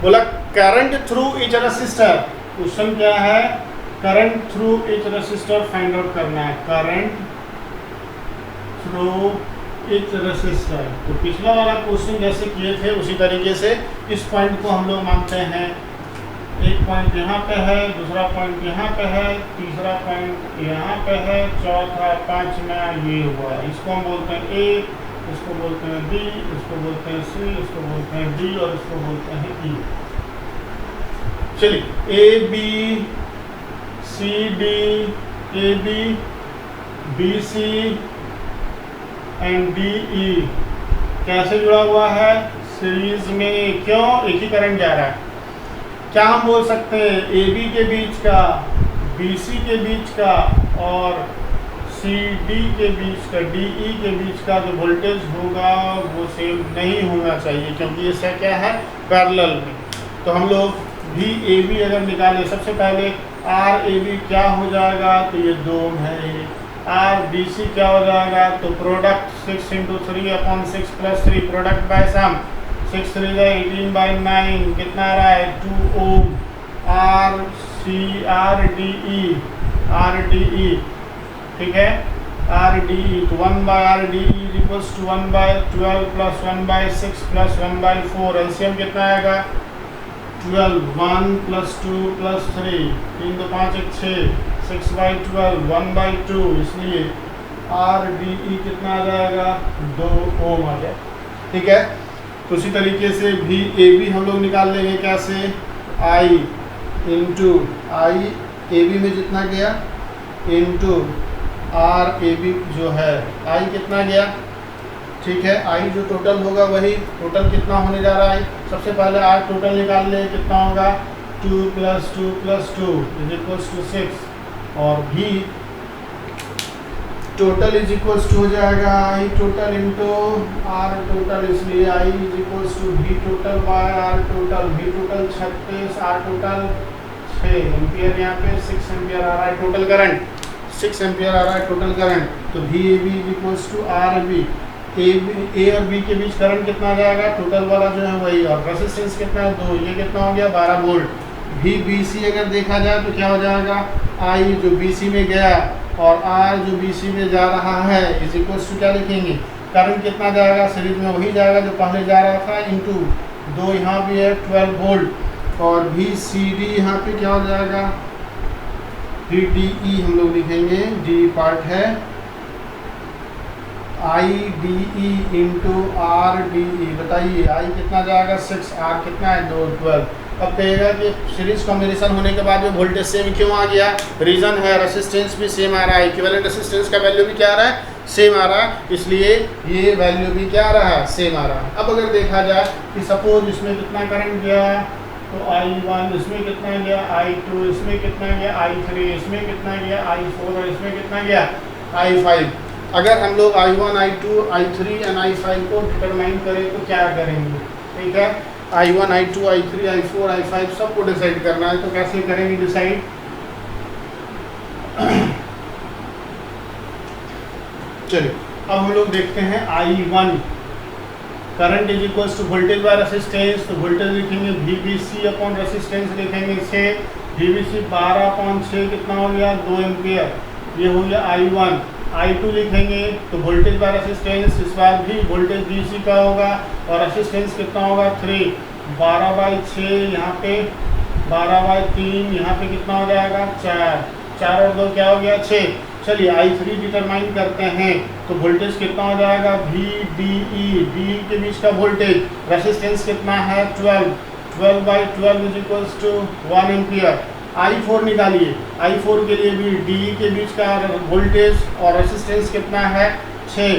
बोला current through each resistor, question क्या है, current through each resistor find out करना है, करंट थ्रू ईच रेसिस्टर। तो पिछला वाला क्वेश्चन जैसे किए थे उसी तरीके से इस पॉइंट को हम लोग मानते हैं, एक पॉइंट यहाँ पे है, दूसरा पॉइंट यहाँ पे है, तीसरा पॉइंट यहाँ पे है, चौथा पांचवा ये हुआ, इसको हम बोलते हैं ए, इसको बोलते हैं बी, इसको बोलते हैं सी, इसको बोलते हैं डी और इसको बोलते हैं ई। चलिए A B C D, A B B C and D E कैसे जुड़ा हुआ है, सीरीज में। क्यों, एक ही करंट जा रहा है। क्या हम बोल सकते हैं, ए बी के बीच का, बी सी के बीच का और सी डी के बीच का, डी ई के बीच का जो वोल्टेज होगा वो सेम नहीं होना चाहिए, क्योंकि इससे क्या है, पैरेलल में। तो हम लोग भी ए बी अगर निकालें, सबसे पहले आर ए बी क्या हो जाएगा, तो ये 2 ओम है। आर बी सी क्या हो जाएगा, तो प्रोडक्ट 6 × 3/6 + 3 प्रोडक्ट बाय सम, 6 3 18/9 कितना आ रहा है, 2 ohm. R C R D E, ठीक है, आर डी ई, तो 1/R D E = 1/12 + 1/6 + 1/4, एलसीएम कितना आएगा, 12, 1 + 2 + 3, 3 2 5 1 6, 6/12, 1/2, इसलिए आर डी ई कितना आ जाएगा, 2 ओम आ जाएगा, ठीक है। तो उसी तरीके से भी ए बी हम लोग निकाल लेंगे, कैसे, आई इंटू आई ए बी में जितना गया इंटू आर ए बी जो है आई कितना गया, ठीक है। आई जो टोटल होगा वही टोटल कितना होने जा रहा है, सबसे पहले आर टोटल निकाल ले, कितना होगा, 2 + 2 + 2 = 6, और भी टोटल हो जाएगा आई टोटल इंटू आर टोटल, इसलिए आई = भी टोटल बाय आर टोटल, भी टोटल 36, आर टोटल 6 एम्पियर, यहाँ पे 6 एम्पियर आ रहा है टोटल करंट, 6 एम्पियर आ रहा है टोटल करंट। तो भी ए बी = आर बी, ए और बी के बीच करंट कितना आ जाएगा, टोटल वाला जो है वही, और रेजिस्टेंस कितना है, 2, ये कितना हो गया, 12 वोल्ट। भी बी सी अगर देखा जाए तो क्या हो जाएगा, आई जो बी सी में गया और आर जो बी सी में जा रहा है = क्या लिखेंगे, करंट कितना जाएगा, सीरीज में वही जाएगा जो पहले जा रहा था, इंटू 2 यहाँ भी है 12 वोल्ट, और भी सी डी यहाँ पे क्या हो जाएगा, डी डी ई हम लोग लिखेंगे, डी पार्ट है, I D E into are D ई, बताइए आई कितना जाएगा, 6, आर कितना है, 2, 12। अब कहेगा कि सीरीज कॉम्बिनेशन होने के बाद में वोल्टेज सेम क्यों आ गया, रीज़न है रेसिस्टेंस भी सेम आ रहा है, इक्विवेलेंट रेसिस्टेंस का वैल्यू भी क्या आ रहा है, सेम आ रहा है, इसलिए ये वैल्यू भी क्या आ रहा है, सेम आ रहा है। अब अगर देखा जाए कि सपोज इसमें कितना करंट गया, तो I1 इसमें कितना गया, I2 इसमें कितना गया, I3 इसमें कितना गया, I4 और इसमें कितना गया, I5। अगर हम लोग I1 I2 I3 और I5 को डिटरमाइन करें तो क्या करेंगे, ठीक है, I1 I2 I3 I4 I5 सबको डिसाइड करना है, तो कैसे करेंगे डिसाइड, चलिए अब हम लोग देखते हैं I1 current = voltage bye resistance, तो वोल्टेज लिखेंगे VBC/ रेसिस्टेंस लिखेंगे 6, VBC 12/6 कितना हो गया, 2 एम्पियर, ये हो गया I1। I2 लिखेंगे तो वोल्टेज बाय रेसिस्टेंस, इस बार भी वोल्टेज VC का होगा और रेसिस्टेंस कितना होगा, 3, 12/6 यहाँ पे 12/3 यहाँ पे कितना हो जाएगा, 4, 4 और 2 क्या हो गया, 6। चलिए I3 डिटरमाइन करते हैं, तो वोल्टेज कितना हो जाएगा, VDE, DE के बीच का वोल्टेज, रेसिस्टेंस कितना है, 12, 12/12 = 1 एम्पियर। I4 निकालिए, I4 के लिए भी DE के बीच का वोल्टेज और रेसिस्टेंस कितना है, 6,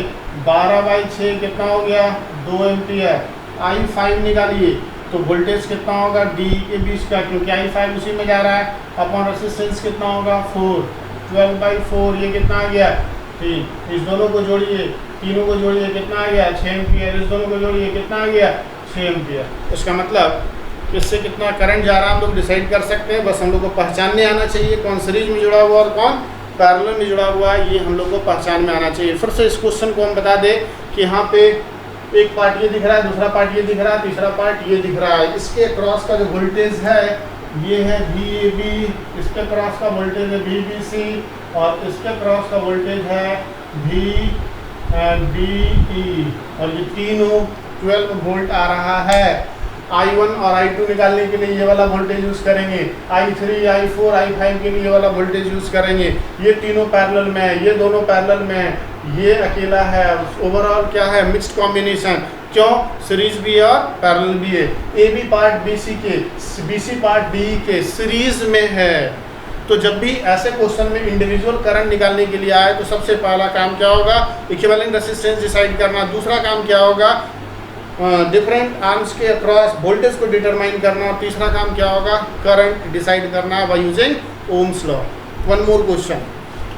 12/6 कितना हो गया, 2 एम्पियर। I5 निकालिए तो वोल्टेज कितना होगा DE के बीच का, क्योंकि I5 उसी में जा रहा है, अपॉन रेसिस्टेंस कितना होगा, 4, 12/4 ये कितना आ गया, 3। इस दोनों को जोड़िए, तीनों को जोड़िए कितना आ गया, 6 एम्पियर। इस दोनों को जोड़िए कितना आ गया, 6 एम्पियर। इसका मतलब किससे कितना करंट जा रहा है हम लोग डिसाइड कर सकते हैं, बस हम लोग को पहचानने आना चाहिए कौन सीरीज में जुड़ा हुआ और कौन पैरेलल में जुड़ा हुआ है, ये हम लोग को पहचान में आना चाहिए। फिर से इस क्वेश्चन को हम बता दें कि यहाँ पे एक पार्ट ये दिख रहा है, दूसरा पार्ट ये दिख रहा है, तीसरा पार्ट ये दिख रहा है। इसके क्रॉस का जो वोल्टेज है ये है VAB, इसके क्रॉस का वोल्टेज है VBC और इसके क्रॉस का वोल्टेज है VBE और ये तीनों 12 वोल्ट आ रहा है। I1 और I2 निकालने के लिए ये वाला वोल्टेज यूज करेंगे, I3, I4, I5 के लिए ये वाला वोल्टेज यूज करेंगे। ये तीनों पैरेलल में है, ये दोनों पैरेलल में है, ये अकेला है। ओवरऑल क्या है? Mixed combination. क्यों? सीरीज भी है और पैरेलल भी है। AB पार्ट BC के, BC पार्ट DE के सीरीज में है। तो जब भी ऐसे क्वेश्चन में इंडिविजुअल करंट निकालने के लिए आए तो सबसे पहला काम क्या होगा? इक्विवेलेंट रेजिस्टेंस डिसाइड करना। दूसरा काम क्या होगा? डिफरेंट आर्म्स के अक्रॉस वोल्टेज को डिटरमाइन करना। और तीसरा काम क्या होगा? करंट डिसाइड करना by using Ohm's law. One more question,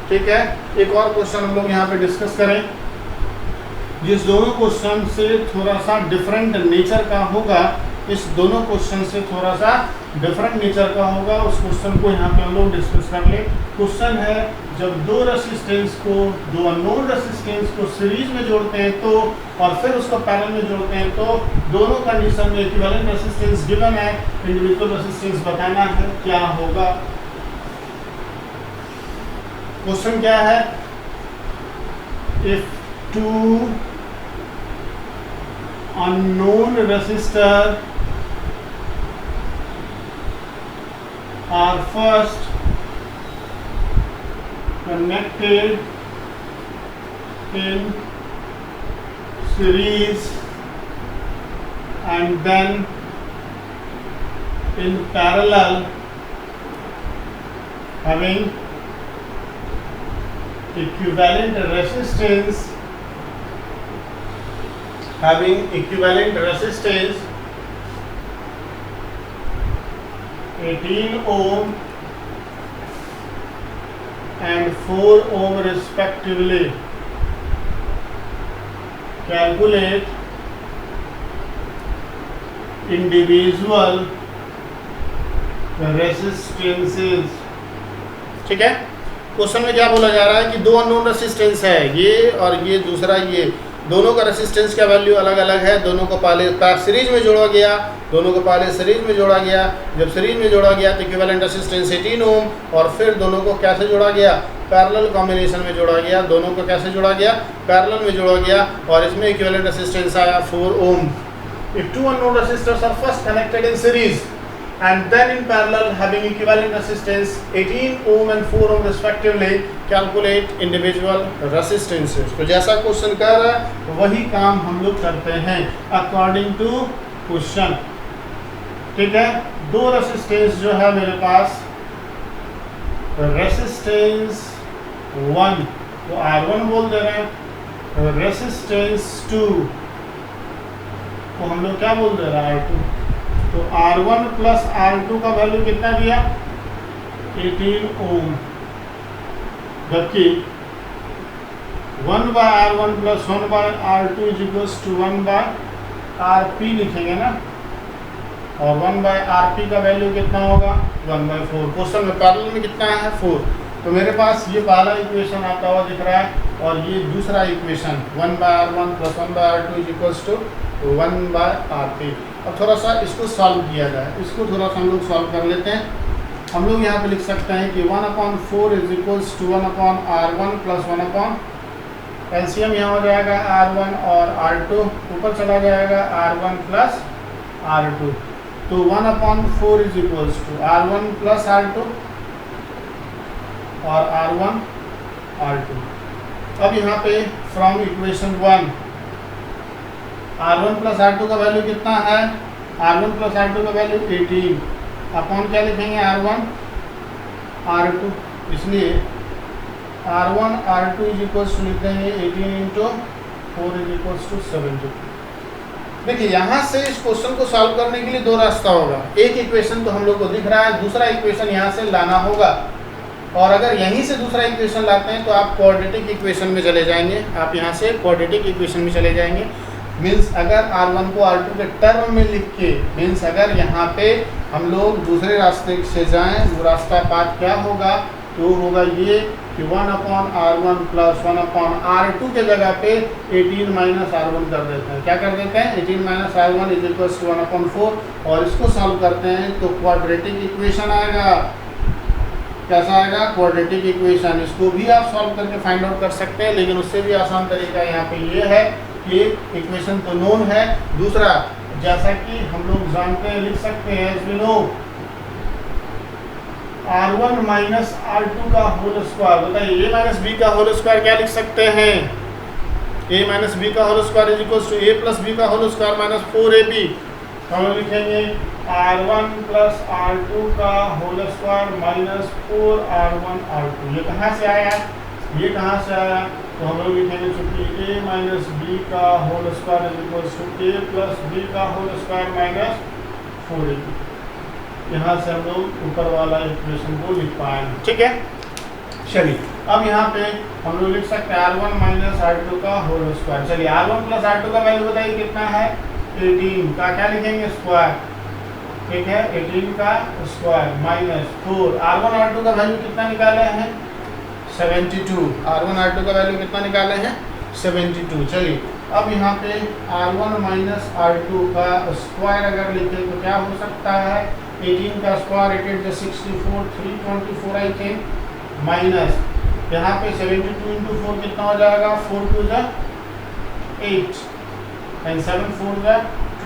ठीक है? एक और क्वेश्चन हम लोग यहाँ पे डिस्कस करें, जिस दोनों क्वेश्चन से थोड़ा सा डिफरेंट नेचर का होगा, इस दोनों क्वेश्चन से थोड़ा सा डिफरेंट नेचर का होगा, उस क्वेश्चन को यहाँ पे हम लोग डिस्कस कर ले। क्वेश्चन है, जब दो रेसिस्टेंस को, दो अननोन रेसिस्टेंस को सीरीज में जोड़ते हैं तो, और फिर उसको पैरेलल में जोड़ते हैं तो दोनों कंडीशन में इक्विवेलेंट रेसिस्टेंस गिवन है, इंडिविजुअल रेसिस्टेंस बताना है, क्या होगा? क्वेश्चन क्या है? If two unknown resistor are first connected in series and then in parallel having equivalent resistance 18 ohm and 4 ohm respectively. Calculate individual resistances. ठीक है? क्वेश्चन में क्या बोला जा रहा है कि दो अननोन रेसिस्टेंस है, ये और ये दूसरा, ये दोनों का रेसिस्टेंस का वैल्यू अलग अलग है। दोनों को पहले सीरीज में जोड़ा गया, दोनों को पहले सीरीज में जोड़ा गया। जब सीरीज में जोड़ा गया तो इक्विवेलेंट रेसिस्टेंस 18 ओम, और फिर दोनों को कैसे जोड़ा गया? पैरेलल कॉम्बिनेशन में जोड़ा गया। दोनों को कैसे जोड़ा गया? पैरेलल में जोड़ा गया, और इसमें इक्विवेलेंट रेसिस्टेंस आया 4 ohm. If two unknown resistors are first connected in series and then in parallel having equivalent resistance 18 ohm and 4 ohm respectively, calculate individual resistances. तो जैसा क्वेश्चन कर रहा है वही काम हम लोग करते हैं according to क्वेश्चन। ठीक है? दो रेसिस्टेंस जो है मेरे पास, रेसिस्टेंस 1 तो R1 बोल दे रहे हैं, रेसिस्टेंस 2 तो हम लोग क्या बोल दे रहे हैं? R2। तो R1 प्लस R2 का वैल्यू कितना दिया? 18 ओम। जबकि 1 by R1 plus 1 by R2 is equals to 1 by RP लिखेंगे ना, और 1 बाय RP का वैल्यू कितना होगा? 1 बाय 4। क्वेश्चन में पैरेलल में कितना है? 4। तो मेरे पास ये पहला इक्वेशन आता हुआ दिख रहा है, और ये दूसरा equation 1 by R1 plus 1 by R2 is equals to 1 by RP। अब थोड़ा सा इसको सॉल्व किया जाए, इसको थोड़ा सा हम लोग सॉल्व कर लेते हैं। हम लोग यहाँ पे लिख सकते हैं कि 1/4 is equals to 1/R1 plus 1 LCM यहाँ हो जाएगा R1 और R2, ऊपर चला जाएगा R1 प्लस R2। तो 1/4 is equals to R1 plus R2 और R1 R2। अब यहाँ पे from equation 1 R1 plus R2 का वैल्यू कितना है? R1 प्लस R2 का वैल्यू 18 अपॉन क्या लिखेंगे? R1 R2। इसलिए R1 R2 is equals to लिख देंगे 18 इंटू 4 इज इक्वल्स टू 70। देखिए, यहाँ से इस क्वेश्चन को सॉल्व करने के लिए दो रास्ता होगा। एक इक्वेशन तो हम लोग को दिख रहा है, दूसरा इक्वेशन यहाँ से लाना होगा। और अगर यहीं से दूसरा इक्वेशन लाते हैं तो आप क्वाड्रेटिक इक्वेशन में चले जाएंगे। आप यहाँ से क्वाड्रेटिक इक्वेशन में चले जाएंगे। मीन्स अगर R1 को R2 के टर्म में लिख के, मीन्स अगर यहाँ पे हम लोग दूसरे रास्ते से जाएं, वो रास्ता पाथ क्या होगा? तो होगा ये कि 1/R1 प्लस 1/R2 के जगह पे 18 माइनस R1 कर देते हैं। क्या कर देते हैं? 18 minus R1 is equal to 1/4 और इसको सॉल्व करते हैं तो क्वाड्रेटिक इक्वेशन आएगा। कैसा आएगा? Quadratic equation. इसको भी आप सॉल्व करके फाइंड आउट कर सकते हैं, लेकिन उससे भी आसान तरीका यहाँ पे ये है कि इक्वेशन तो नोन है, दूसरा जैसा कि हम लोग जानते हैं लिख सकते हैं as we know R1 minus R2 का होल स्क्वायर। बताइए a माइनस बी का होल स्क्वायर क्या लिख सकते हैं? a माइनस बी का whole square is equal to a plus b का होल स्क्वायर माइनस 4ab। हम लोग लिखेंगे R1 प्लस R2 का whole square minus 4R1 R2। ये कहाँ से आया? ये कहाँ से आया? तो हम लोग लिखेंगे चूंकि a माइनस बी का whole square is equal to a plus b का होल स्क्वायर माइनस 4ab। यहाँ से हम लोग ऊपर वाला इक्वेशन को लिख पाएंगे। ठीक है, चलिए अब यहाँ पे हम लोग लिख सकते हैं R1 माइनस R2 का होल स्क्वायर। चलिए R1 प्लस R2 का वैल्यू बताइए कितना है? 18 का क्या लिखेंगे? स्क्वायर। ठीक है, 18 का स्क्वायर माइनस 4। R1 R2 का वैल्यू कितना निकाले हैं? 72। R1 R2 का वैल्यू कितना निकाले हैं? 72। चलिए अब यहाँ पे R1 माइनस R2 का स्क्वायर अगर लिखें तो क्या हो सकता है? 18 का स्क्वायर 8 8 64 324 आई थिंक माइनस यहाँ पे 72 इंटू 4 कितना हो जाएगा? 4 2 जा 8 एंड 7 4 जा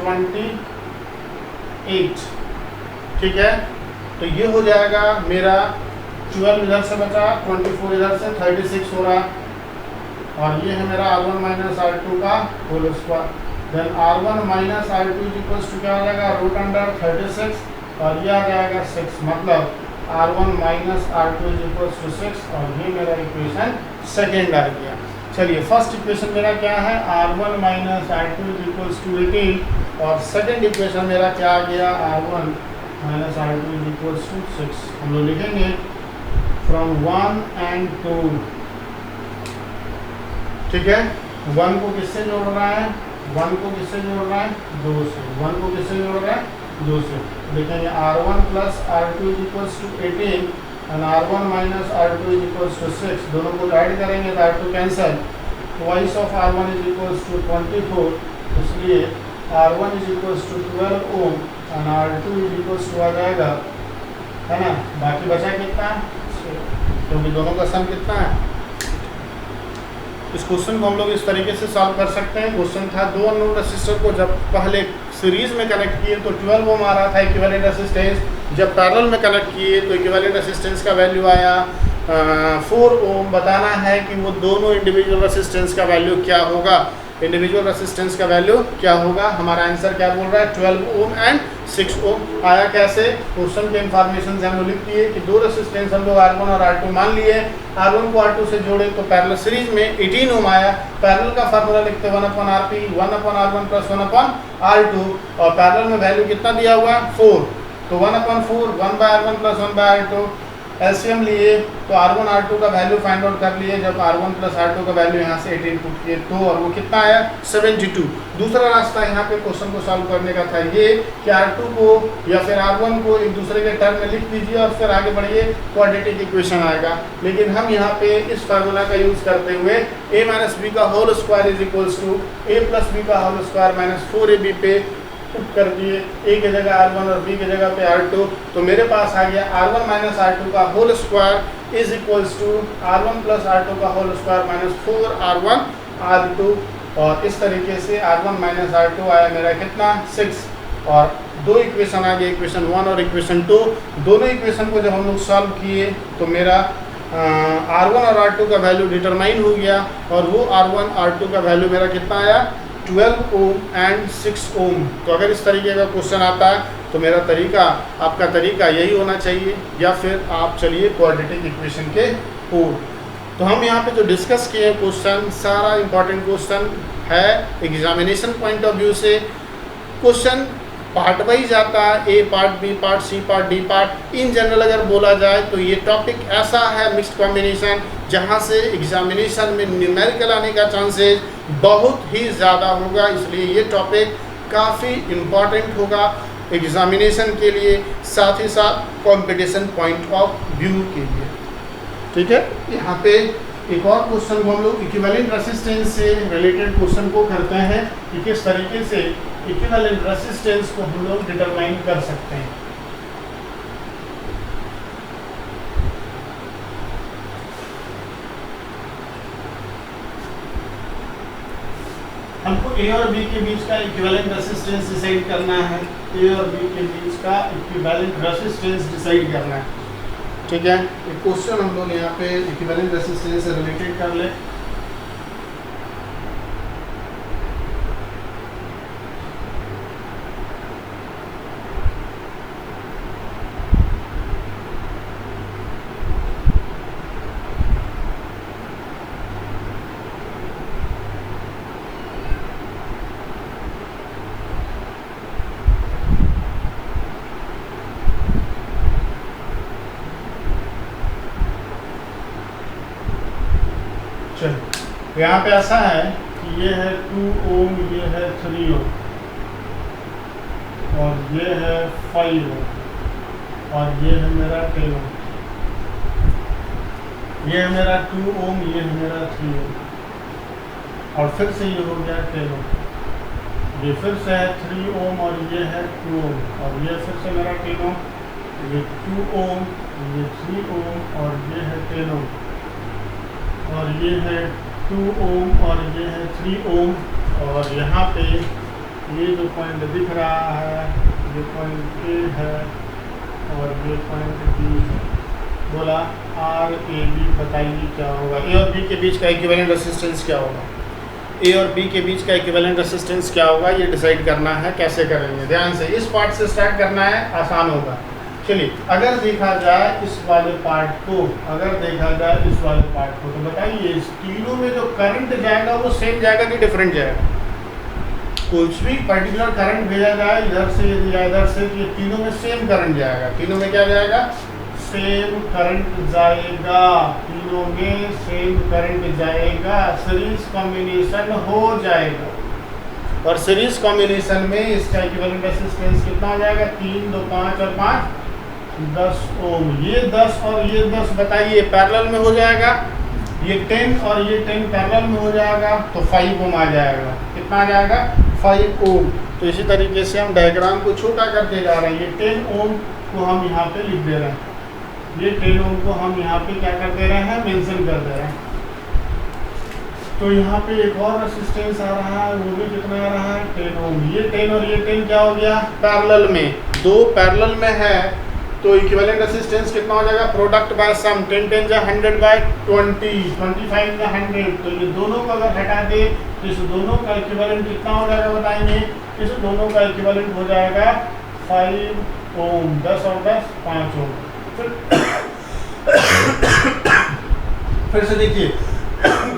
28। ठीक है, तो ये हो जाएगा मेरा 12 इधर से बचा, 24 इधर से 36 हो रहा, और ये है मेरा R1 माइनस R2 का whole square. Then R1 minus R2 is equal to क्या हो जाएगा? रूट अंडर 36 और ये आ जाएगा 6, मतलब R1 minus R2 is equal to 6 और ये मेरा इक्वेशन सेकेंड आ गया। चलिए फर्स्ट इक्वेशन मेरा क्या है? R1 minus R2 is equal to 18 और सेकेंड इक्वेशन मेरा क्या आ गया? R1 minus R2 is equal to 6। हम लोग लिखेंगे फ्रॉम 1 एंड 2। ठीक है, 1 को किससे जोड़ रहा है? 1 को किससे जोड़ रहा है? 2 से। 1 को किससे जोड़ रहा है? 2 से। देखेंगे R1 plus R2 is equal to 18 and R1 minus R2 is equal to 6। दोनों को ऐड करेंगे तो R2 cancel, twice of R1 is equal to 24, इसलिए R1 is equal to 12 ohm and R2 is equal to आ जाएगा, है ना, बाकी बचा कितना? क्योंकि दोनों का सम कितना है। इस क्वेश्चन को हम लोग इस तरीके से सॉल्व कर सकते हैं। क्वेश्चन था दो अननोन रेसिस्टर को जब पहले सीरीज में कनेक्ट किए तो 12 ओम आ रहा था इक्विवेलेंट रेसिस्टेंस, जब पैरेलल में कनेक्ट किए तो इक्विवेलेंट रेसिस्टेंस का वैल्यू आया 4 ओम। बताना है कि वो दोनों इंडिविजुअल रेसिस्टेंस का वैल्यू क्या होगा। इंडिविजुअल रेसिस्टेंस का वैल्यू क्या होगा? हमारा आंसर क्या बोल रहा है? 12 ओम एंड 6 ओम। आया कैसे? क्वेश्चन के इन्फॉर्मेशन से हम लोग लिख दिए कि दो रेसिस्टेंस हम लोग R1 और R2 मान लिए, R1 को R2 से जोड़े तो पैरेलल सीरीज में 18 ओम आया। पैरेलल का फार्मूला लिखते 1/RP 1/R1 प्लस 1/R2 और पैरेलल में वैल्यू कितना दिया हुआ? 4, तो 1/4 1/R1 प्लस 1/R2। एलसीएम लिए तो R1 R2 का वैल्यू फाइंड आउट कर लिए, जब R1 प्लस R2 का वैल्यू यहाँ से 18 पुट किए तो, और वो कितना आया? 72। दूसरा रास्ता यहाँ पे क्वेश्चन को सॉल्व करने का था ये कि R2 को या फिर R1 को एक दूसरे के टर्म में लिख दीजिए और फिर आगे बढ़िए, क्वाड्रेटिक इक्वेशन आएगा। लेकिन हम यहाँ पे इस फार्मूला का यूज करते हुए a माइनस बी का whole square is equals to a plus b का होल स्क्वायर माइनस 4ab पे पुट कर दिए, a की जगह R1 और b की जगह पे R2, तो मेरे पास आ गया R1 माइनस R2 का whole square is equals to R1 plus R2 का whole square minus 4R1 R2, और इस तरीके से R1 माइनस R2 आया मेरा कितना? 6, और दो इक्वेशन आ गए, इक्वेशन 1 और इक्वेशन 2। दोनों इक्वेशन को जब हम लोग सॉल्व किए तो मेरा R1 और R2 का वैल्यू डिटरमाइन हो गया, और वो R1 R2 का वैल्यू मेरा कितना आया? 12 ओम एंड 6 ओम। तो अगर इस तरीके का क्वेश्चन आता है तो मेरा तरीका, आपका तरीका यही होना चाहिए, या फिर आप चलिए क्वाड्रेटिक इक्वेशन के ओर। तो हम यहाँ पे जो डिस्कस किए क्वेश्चन, सारा इंपॉर्टेंट क्वेश्चन है एग्जामिनेशन पॉइंट ऑफ व्यू से। क्वेश्चन पार्ट वाइज आता है, A part, B part, C part, D part. In general अगर बोला जाए तो ये टॉपिक ऐसा है मिक्स्ड कॉम्बिनेशन, जहाँ से एग्जामिनेशन में न्यूमेरिकल आने का चांसेस बहुत ही ज़्यादा होगा, इसलिए ये टॉपिक काफ़ी इम्पॉर्टेंट होगा एग्जामिनेशन के लिए, साथ ही साथ कंपटीशन पॉइंट ऑफ व्यू के लिए। ठीक है। यहाँ पे एक और क्वेश्चन को हम लोग इक्विवेलेंट रेसिस्टेंस से रिलेटेड क्वेश्चन को करते हैं कि किस तरीके से इक्विवेलेंट रेसिस्टेंस को हम लोग डिटरमाइन कर सकते हैं। हमको ए और बी के बीच का इक्विवेलेंट रेसिस्टेंस डिसाइड करना है। ए और बी के बीच का इक्विवेलेंट रेसिस्टेंस डिसाइड करना है, ठीक है। एक क्वेश्चन हम लोग यहाँ पे इक्विवेलेंट रेसिस्टेंस से रिलेटेड कर ले। यहाँ पे ऐसा है कि ये है 2 ओम, ये है 3 ओम और ये है 5 ओम और ये है मेरा 10 ओम। ये है मेरा 2 ओम, ये है मेरा 3 ओम और फिर से ये हो गया 10 ओम। ये फिर से है 3 ओम और ये है 2 ओम और ये फिर से मेरा 10 ओम। ये 2 ओम, ये 3 ओम और ये है 10 ओम और ये है 2 ओम और ये है 3 ओम। और यहाँ पे ये जो पॉइंट दिख रहा है ये पॉइंट ए है और ये पॉइंट बी है। बोला आर ए बी, बताइए क्या होगा। ए और बी के बीच का इक्विवेलेंट रेसिस्टेंस क्या होगा। ए और बी के बीच का इक्विवेलेंट रेसिस्टेंस क्या होगा ये डिसाइड करना है। कैसे करेंगे, ध्यान से इस पार्ट से स्टार्ट करना है, आसान होगा। चलिए, अगर देखा जाए इस वाले पार्ट को, अगर देखा जाए इस वाले पार्ट को, तो बताइए इस तीनों में जो करंट जाएगा वो सेम जाएगा कि डिफरेंट जाएगा। कुछ भी पर्टिकुलर करंट भेजा जाए इधर से या इधर से, ये तीनों में सेम करंट जाएगा। तीनों में क्या जाएगा, सेम करंट जाएगा। तीनों में सेम करंट जाएगा, सीरीज कॉम्बिनेशन हो जाएगा। और सीरीज कॉम्बिनेशन में इसका इक्विवेलेंट रेसिस्टेंस कितना हो जाएगा, 3, 2, 5 और 5 10 ओम। ये 10 और ये 10 बताइए पैरेलल में हो जाएगा। ये 10 और ये 10 पैरेलल में हो जाएगा तो 5 ओम आ जाएगा। कितना आ जाएगा, 5 ओम। तो इसी तरीके से हम डायग्राम को छोटा करते जा रहे हैं। ये 10 ओम को हम यहाँ पे लिख दे रहे हैं। ये 10 ओम को हम यहाँ पे क्या कर दे रहे हैं, मेंशन कर दे रहे हैं। तो यहाँ पे एक और रेसिस्टेंस आ रहा है, वो भी कितना आ रहा है, 10 ओम। ये 10 और ये 10 क्या हो गया, पैरेलल में। दो पैरेलल में है तो इक्विवेलेंट रेसिस्टेंस कितना हो जाएगा, प्रोडक्ट बाय सम, 10 10 जा 100 बाय 20, 25 जा 100। तो ये दोनों को अगर हटा दे तो इस दोनों का इक्विवेलेंट कितना हो जाएगा बताएंगे। इस दोनों का इक्विवेलेंट हो जाएगा 5 ओम। 10 और 10 5 ओम। फिर से देखिए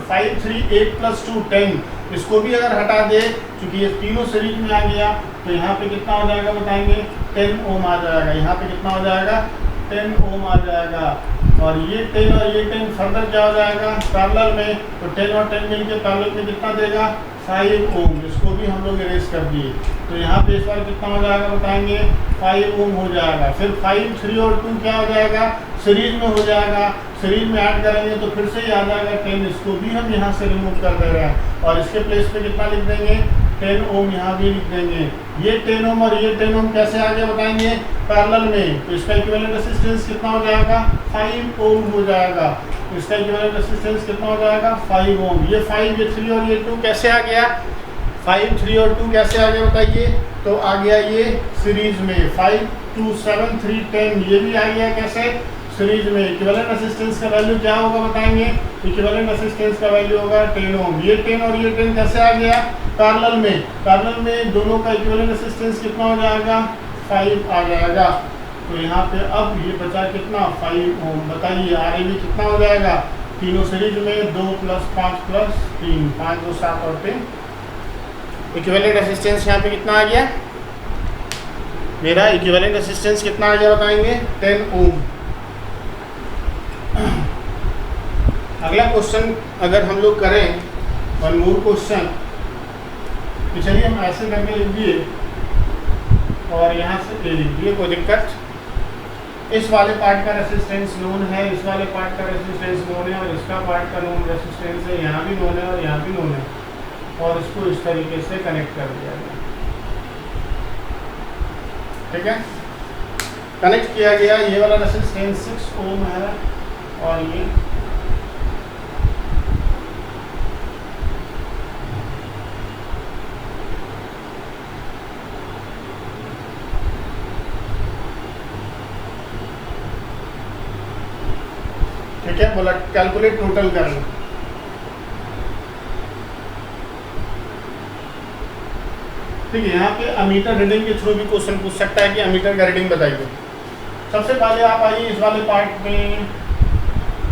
5 3 8 + 2 10, इसको भी अगर हटा दे, क्योंकि ये तीनों सीरीज में आ गया, तो यहाँ पे कितना हो जाएगा बताएंगे, 10 ओम आ जाएगा। यहाँ पे कितना हो जाएगा, 10 ओम आ जाएगा। और ये 10 और ये 10 फर्दर क्या हो जाएगा, पैरेलल में। तो 10 और 10 मिलके पैरेलल में कितना देगा, 5 ओम। इसको भी हम लोग इरेज कर दिए। तो यहाँ पे इस बार कितना हो जाएगा बताएंगे, 5 ओम हो जाएगा। फिर 5 3 और 2 क्या हो जाएगा, सीरीज में हो जाएगा। सीरीज में ऐड करेंगे तो फिर से ही आ जाएगा 10। इसको भी हम यहाँ से रिमूव कर दे रहे हैं और इसके प्लेस पे कितना लिख देंगे, 10 ओम यहाँ भी लिख देंगे। ये 10 ओम और ये 10 ओम कैसे आगे बताएंगे, पैरेलल में। तो इसका इक्विवेलेंट रेसिस्टेंस कितना हो जाएगा, 5 ओम हो जाएगा। तो इसका इक्विवेलेंट रेसिस्टेंस कितना हो जाएगा, 5 ओम। ये 5, ये 3 और ये 2 कैसे आ गया, 5 3 और 2 कैसे आ गया बताइए। तो आ गया ये सीरीज में, 5 2 7 3 10, ये भी आ गया कैसे, सीरीज में। इक्विवेलेंट रेसिस्टेंस का वैल्यू क्या होगा बताएंगे, इक्विवेलेंट रेसिस्टेंस का वैल्यू होगा 10 ओम। ये 10 और ये 10 कैसे आ गया, पैरेलल में। पैरेलल में दोनों का इक्विवेलेंट रेसिस्टेंस कितना हो जाएगा, 5 आ जाएगा। तो यहाँ पे अब ये बचा कितना, 5 ओम। बताइए आरएबी कितना हो जाएगा, तीनों सीरीज में, 2 + 5 + 3, 5 2 7 और 3। इक्विवेलेंट रेसिस्टेंस यहाँ पे कितना आ गया, मेरा इक्विवेलेंट रेसिस्टेंस कितना आ गया बताएंगे, 10 ओम। अगला क्वेश्चन अगर हम लोग करें, वन मोर क्वेश्चन, तो चलिए हम ऐसे करके लिख दिए और यहाँ से ले लिख दिए, कोई दिक्कत। इस वाले पार्ट का रेसिस्टेंस नोन है, इस वाले पार्ट का रेसिस्टेंस नोन है, और इसका पार्ट का नोन रेसिस्टेंस है, यहाँ भी नोन है और यहाँ भी नोन है, और इसको इस तरीके से कनेक्ट कर दिया गया। ठीक है, कनेक्ट किया गया। ये वाला रेसिस्टेंस 6 ओम है और ये ठीक है। बोला कैलकुलेट टोटल करना। ठीक है, यहाँ पे अमीटर रीडिंग के थ्रू भी क्वेश्चन पूछ सकता है कि अमीटर का रीडिंग बताइए। सबसे पहले आप आइए इस वाले पार्ट में,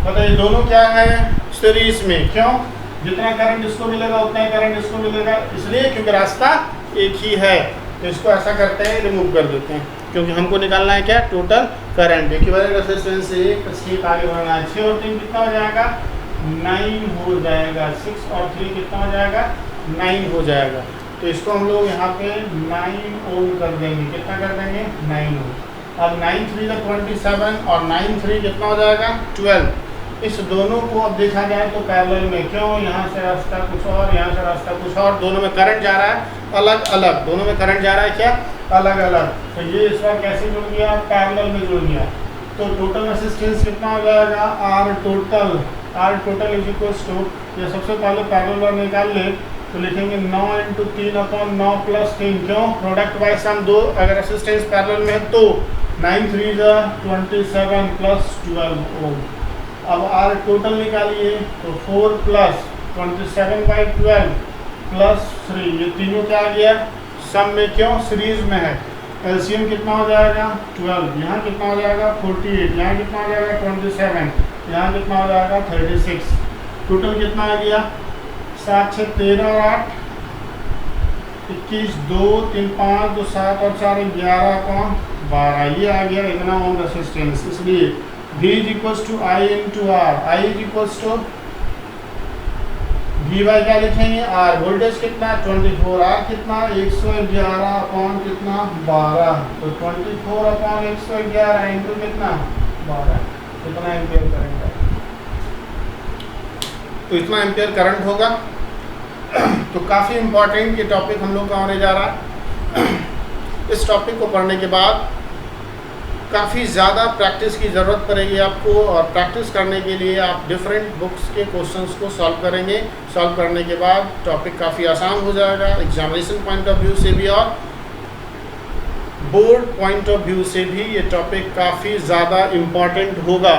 बताइए दोनों क्या है, सीरीज में। क्यों? जितना करंट इसको मिलेगा उतना ही करंट इसको मिलेगा, इसलिए क्योंकि रास्ता एक ही है। तो इसको ऐसा करते हैं, रिमूव कर देते हैं, क्योंकि हमको निकालना है क्या, टोटल करंट। इक्विवेलेंट रेजिस्टेंस से एक स्टेप आगे बढ़ना है। 6 और 3 कितना हो जाएगा, 9 हो जाएगा। 6 और 3 कितना हो जाएगा, 9 हो जाएगा। तो इसको हम लोग यहाँ पे 9 ओम कर देंगे। कितना कर देंगे, 9 ओम। अब 9 3 का 27 और 9 3 कितना हो जाएगा, 12। इस दोनों को अब देखा जाए तो पैरेलल में। क्यों? यहाँ से रास्ता कुछ और, यहाँ से रास्ता कुछ और, दोनों में करंट जा रहा है अलग अलग, दोनों में करंट जा रहा है क्या, अलग अलग। तो ये इस बार कैसे जुड़ गया, पैरेलल में जुड़ गया। तो टोटल रेजिस्टेंस कितना हो जाएगा, R total is equals to, ये सबसे पहले पैरेलल में निकाल ले तो लिखेंगे 9 × 3/9 + 3। क्यों? प्रोडक्ट वाइज हम दो अगर रेजिस्टेंस पैरेलल में है तो 9 3 27 + 12 ओम। अब आर टोटल निकालिए तो 4 + 27/12 + 3, ये तीनों क्या आ गया, सम में। क्यों? सीरीज में है। एलसीएम कितना हो जाएगा, 12। यहाँ कितना हो जाएगा, 48। यहाँ कितना हो जाएगा, 27। यहाँ कितना हो जाएगा, 36। टोटल कितना आ गया, 7 6 13 और 8 21, 2 3 5 2 7 और 4 11 कौन 12। ये आ गया इतना ओम रेजिस्टेंस। इसलिए V is equals to I into R। I is equals to V by क्या लिखेंगे, R। वोल्टेज कितना, 24। R कितना, 111 अपॉन कितना, 12। तो 24 अपॉन 111 इंटू कितना, 12। कितना एम्पियर करंट है, तो इतना एम्पियर करंट होगा। तो काफ़ी इम्पोर्टेंट ये टॉपिक हम लोग का होने जा रहा है। इस टॉपिक को पढ़ने के बाद काफ़ी ज़्यादा प्रैक्टिस की ज़रूरत पड़ेगी आपको, और प्रैक्टिस करने के लिए आप डिफरेंट बुक्स के क्वेश्चंस को सॉल्व करेंगे। सॉल्व करने के बाद टॉपिक काफ़ी आसान हो जाएगा एग्जामिनेशन पॉइंट ऑफ व्यू से भी, और बोर्ड पॉइंट ऑफ व्यू से भी ये टॉपिक काफ़ी ज़्यादा इम्पॉर्टेंट होगा।